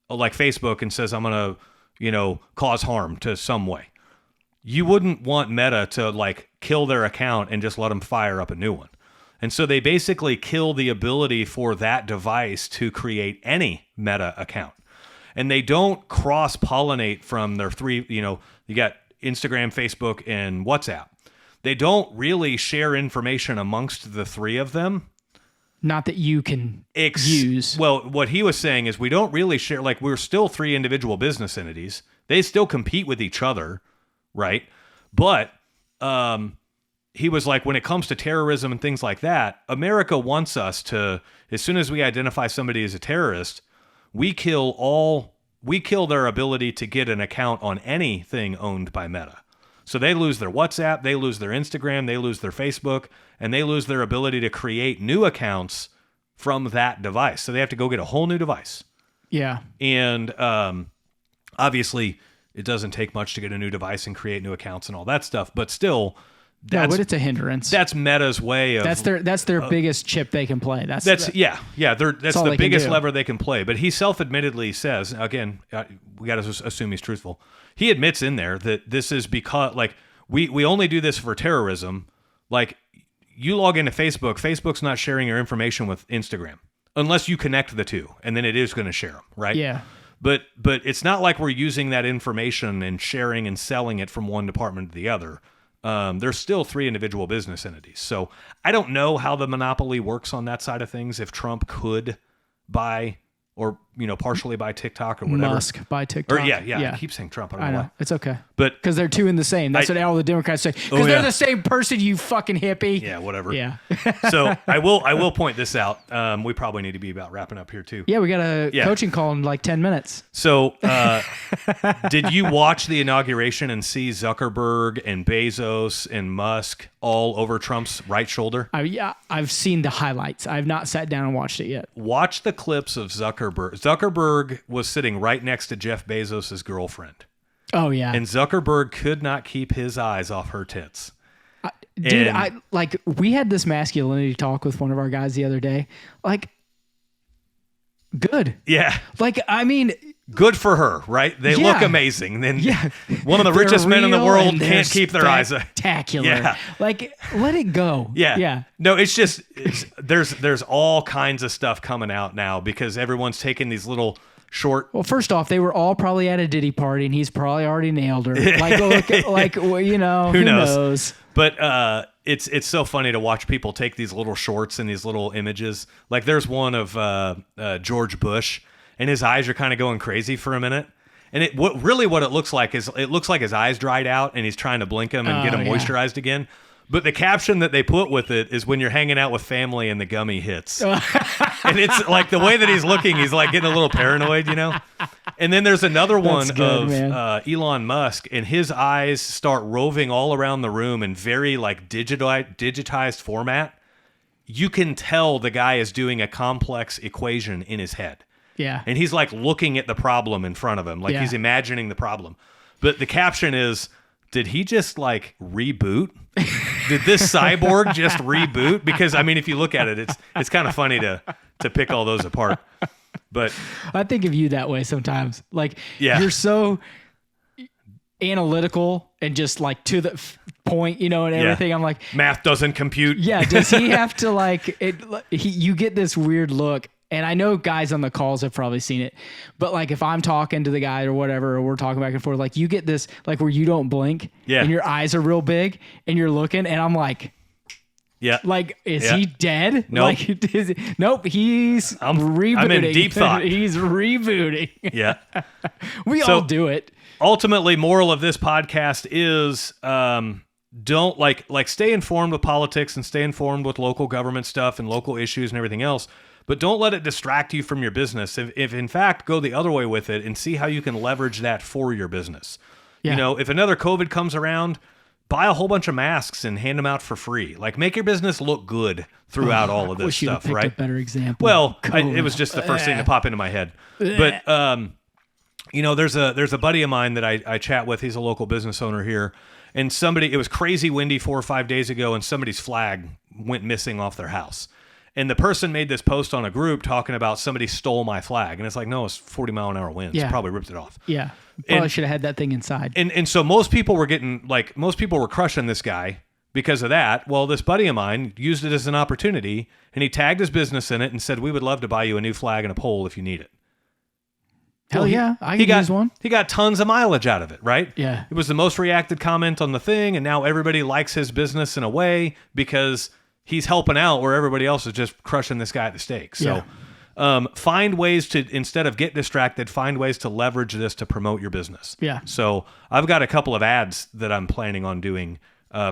like Facebook, and says, I'm going to, cause harm to some way, you wouldn't want Meta to like kill their account and just let them fire up a new one. And so they basically kill the ability for that device to create any Meta account. And they don't cross-pollinate from their three, you got Instagram, Facebook, and WhatsApp. They don't really share information amongst the three of them. Not that you can use. Well, what he was saying is we don't really share, like we're still three individual business entities. They still compete with each other, right? But he was like, when it comes to terrorism and things like that, America wants us to, as soon as we identify somebody as a terrorist, we kill their ability to get an account on anything owned by Meta. So they lose their WhatsApp, they lose their Instagram, they lose their Facebook, and they lose their ability to create new accounts from that device. So they have to go get a whole new device. Yeah. And obviously, it doesn't take much to get a new device and create new accounts and all that stuff, but still... but it's a hindrance. That's Meta's way of... That's their biggest chip they can play. That's the biggest lever they can play. But he self-admittedly says, again, we got to assume he's truthful. He admits in there that this is because, like, we only do this for terrorism. Like, you log into Facebook, Facebook's not sharing your information with Instagram unless you connect the two, and then it is going to share them, right? Yeah. But it's not like we're using that information and sharing and selling it from one department to the other. There's still three individual business entities. So I don't know how the monopoly works on that side of things. If Trump could buy or, partially buy TikTok or whatever. Musk buy TikTok. Or yeah. I keep saying Trump. I don't know why. It's okay. But because they're two in the same. That's what all the Democrats say. Because they're the same person, you fucking hippie. Yeah, whatever. Yeah. So I will point this out. We probably need to be about wrapping up here too. Yeah, we got a coaching call in like 10 minutes. So did you watch the inauguration and see Zuckerberg and Bezos and Musk all over Trump's right shoulder? I've seen the highlights. I've not sat down and watched it yet. Watch the clips of Zuckerberg. Zuckerberg was sitting right next to Jeff Bezos' girlfriend. Oh, yeah. And Zuckerberg could not keep his eyes off her tits. Dude, we had this masculinity talk with one of our guys the other day. Like, good. Yeah. Like, I mean... Good for her, right? They look amazing. Then one of the richest men in the world can't keep their eyes. Spectacular. Yeah. Like, let it go. Yeah. Yeah. No, it's just there's all kinds of stuff coming out now because everyone's taking these little short. Well, first off, they were all probably at a Diddy party, and he's probably already nailed her. Who knows? But it's so funny to watch people take these little shorts and these little images. Like there's one of George Bush. And his eyes are kind of going crazy for a minute. And what it looks like is it looks like his eyes dried out and he's trying to blink them and get them moisturized again. But the caption that they put with it is when you're hanging out with family and the gummy hits. And it's like the way that he's looking, he's like getting a little paranoid, And then there's another one of Elon Musk, and his eyes start roving all around the room in very like digitized format. You can tell the guy is doing a complex equation in his head. Yeah. And he's like looking at the problem in front of him, like he's imagining the problem. But the caption is, did he just like reboot? Did this cyborg just reboot? Because I mean, if you look at it, it's kind of funny to pick all those apart. But I think of you that way sometimes. Like you're so analytical and just like to the point, and everything. I'm like, math doesn't compute. Yeah. Does he have to like it? You get this weird look. And I know guys on the calls have probably seen it, but like if I'm talking to the guy or whatever, or we're talking back and forth, like you get this, like where you don't blink and your eyes are real big and you're looking and I'm like, like, is he dead? Nope. Nope. He's rebooting. I'm in deep thought. He's rebooting. Yeah. We all do it. Ultimately, moral of this podcast is, don't like stay informed with politics and stay informed with local government stuff and local issues and everything else. but don't let it distract you from your business. If in fact, go the other way with it and see how you can leverage that for your business. Yeah. You know, if another COVID comes around, buy a whole bunch of masks and hand them out for free. Like, make your business look good throughout all of this wish you'd stuff, picked right? A better example. Well, it was just the first thing to pop into my head. But you know, there's a buddy of mine that I chat with. He's a local business owner here, and it was crazy windy 4 or 5 days ago, and somebody's flag went missing off their house. And the person made this post on a group talking about somebody stole my flag. And it's like, no, it's 40-mile-an-hour winds. Yeah. Probably ripped it off. Yeah. Probably should have had that thing inside. And so most people were crushing this guy because of that. Well, this buddy of mine used it as an opportunity, and he tagged his business in it and said, we would love to buy you a new flag and a pole if you need it. Hell well, yeah, I could use one. He got tons of mileage out of it, right? Yeah. It was the most reacted comment on the thing, and now everybody likes his business in a way because he's helping out where everybody else is just crushing this guy at the stake. So find ways to, instead of get distracted, find ways to leverage this to promote your business. Yeah. So I've got a couple of ads that I'm planning on doing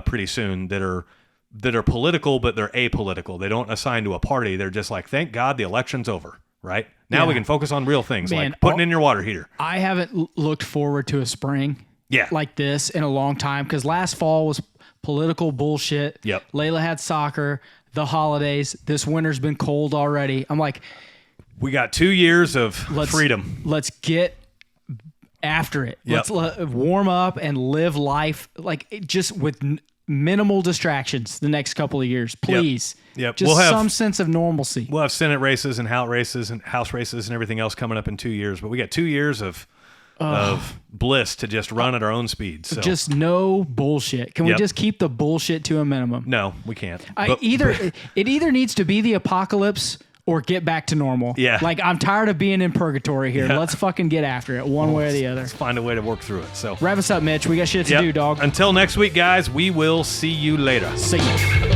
pretty soon that are political, but they're apolitical. They don't assign to a party. They're just like, thank God the election's over, right? Now we can focus on real things, like putting in your water heater. I haven't looked forward to a spring like this in a long time, because last fall was political bullshit. Yep. Layla had soccer, the holidays. This winter's been cold already. I'm like, we got 2 years of freedom. Let's get after it. Yep. Let's warm up and live life just with minimal distractions the next couple of years, please. Yep. Just some sense of normalcy. We'll have Senate races and House races and everything else coming up in 2 years, but we got 2 years of bliss to just run at our own speed. So. Just no bullshit. Can we just keep the bullshit to a minimum? No, we can't. It either needs to be the apocalypse or get back to normal. Yeah. Like, I'm tired of being in purgatory here. Yeah. Let's fucking get after it one way or the other. Let's find a way to work through it. So wrap us up, Mitch. We got shit to do, dog. Until next week, guys, we will see you later. See you.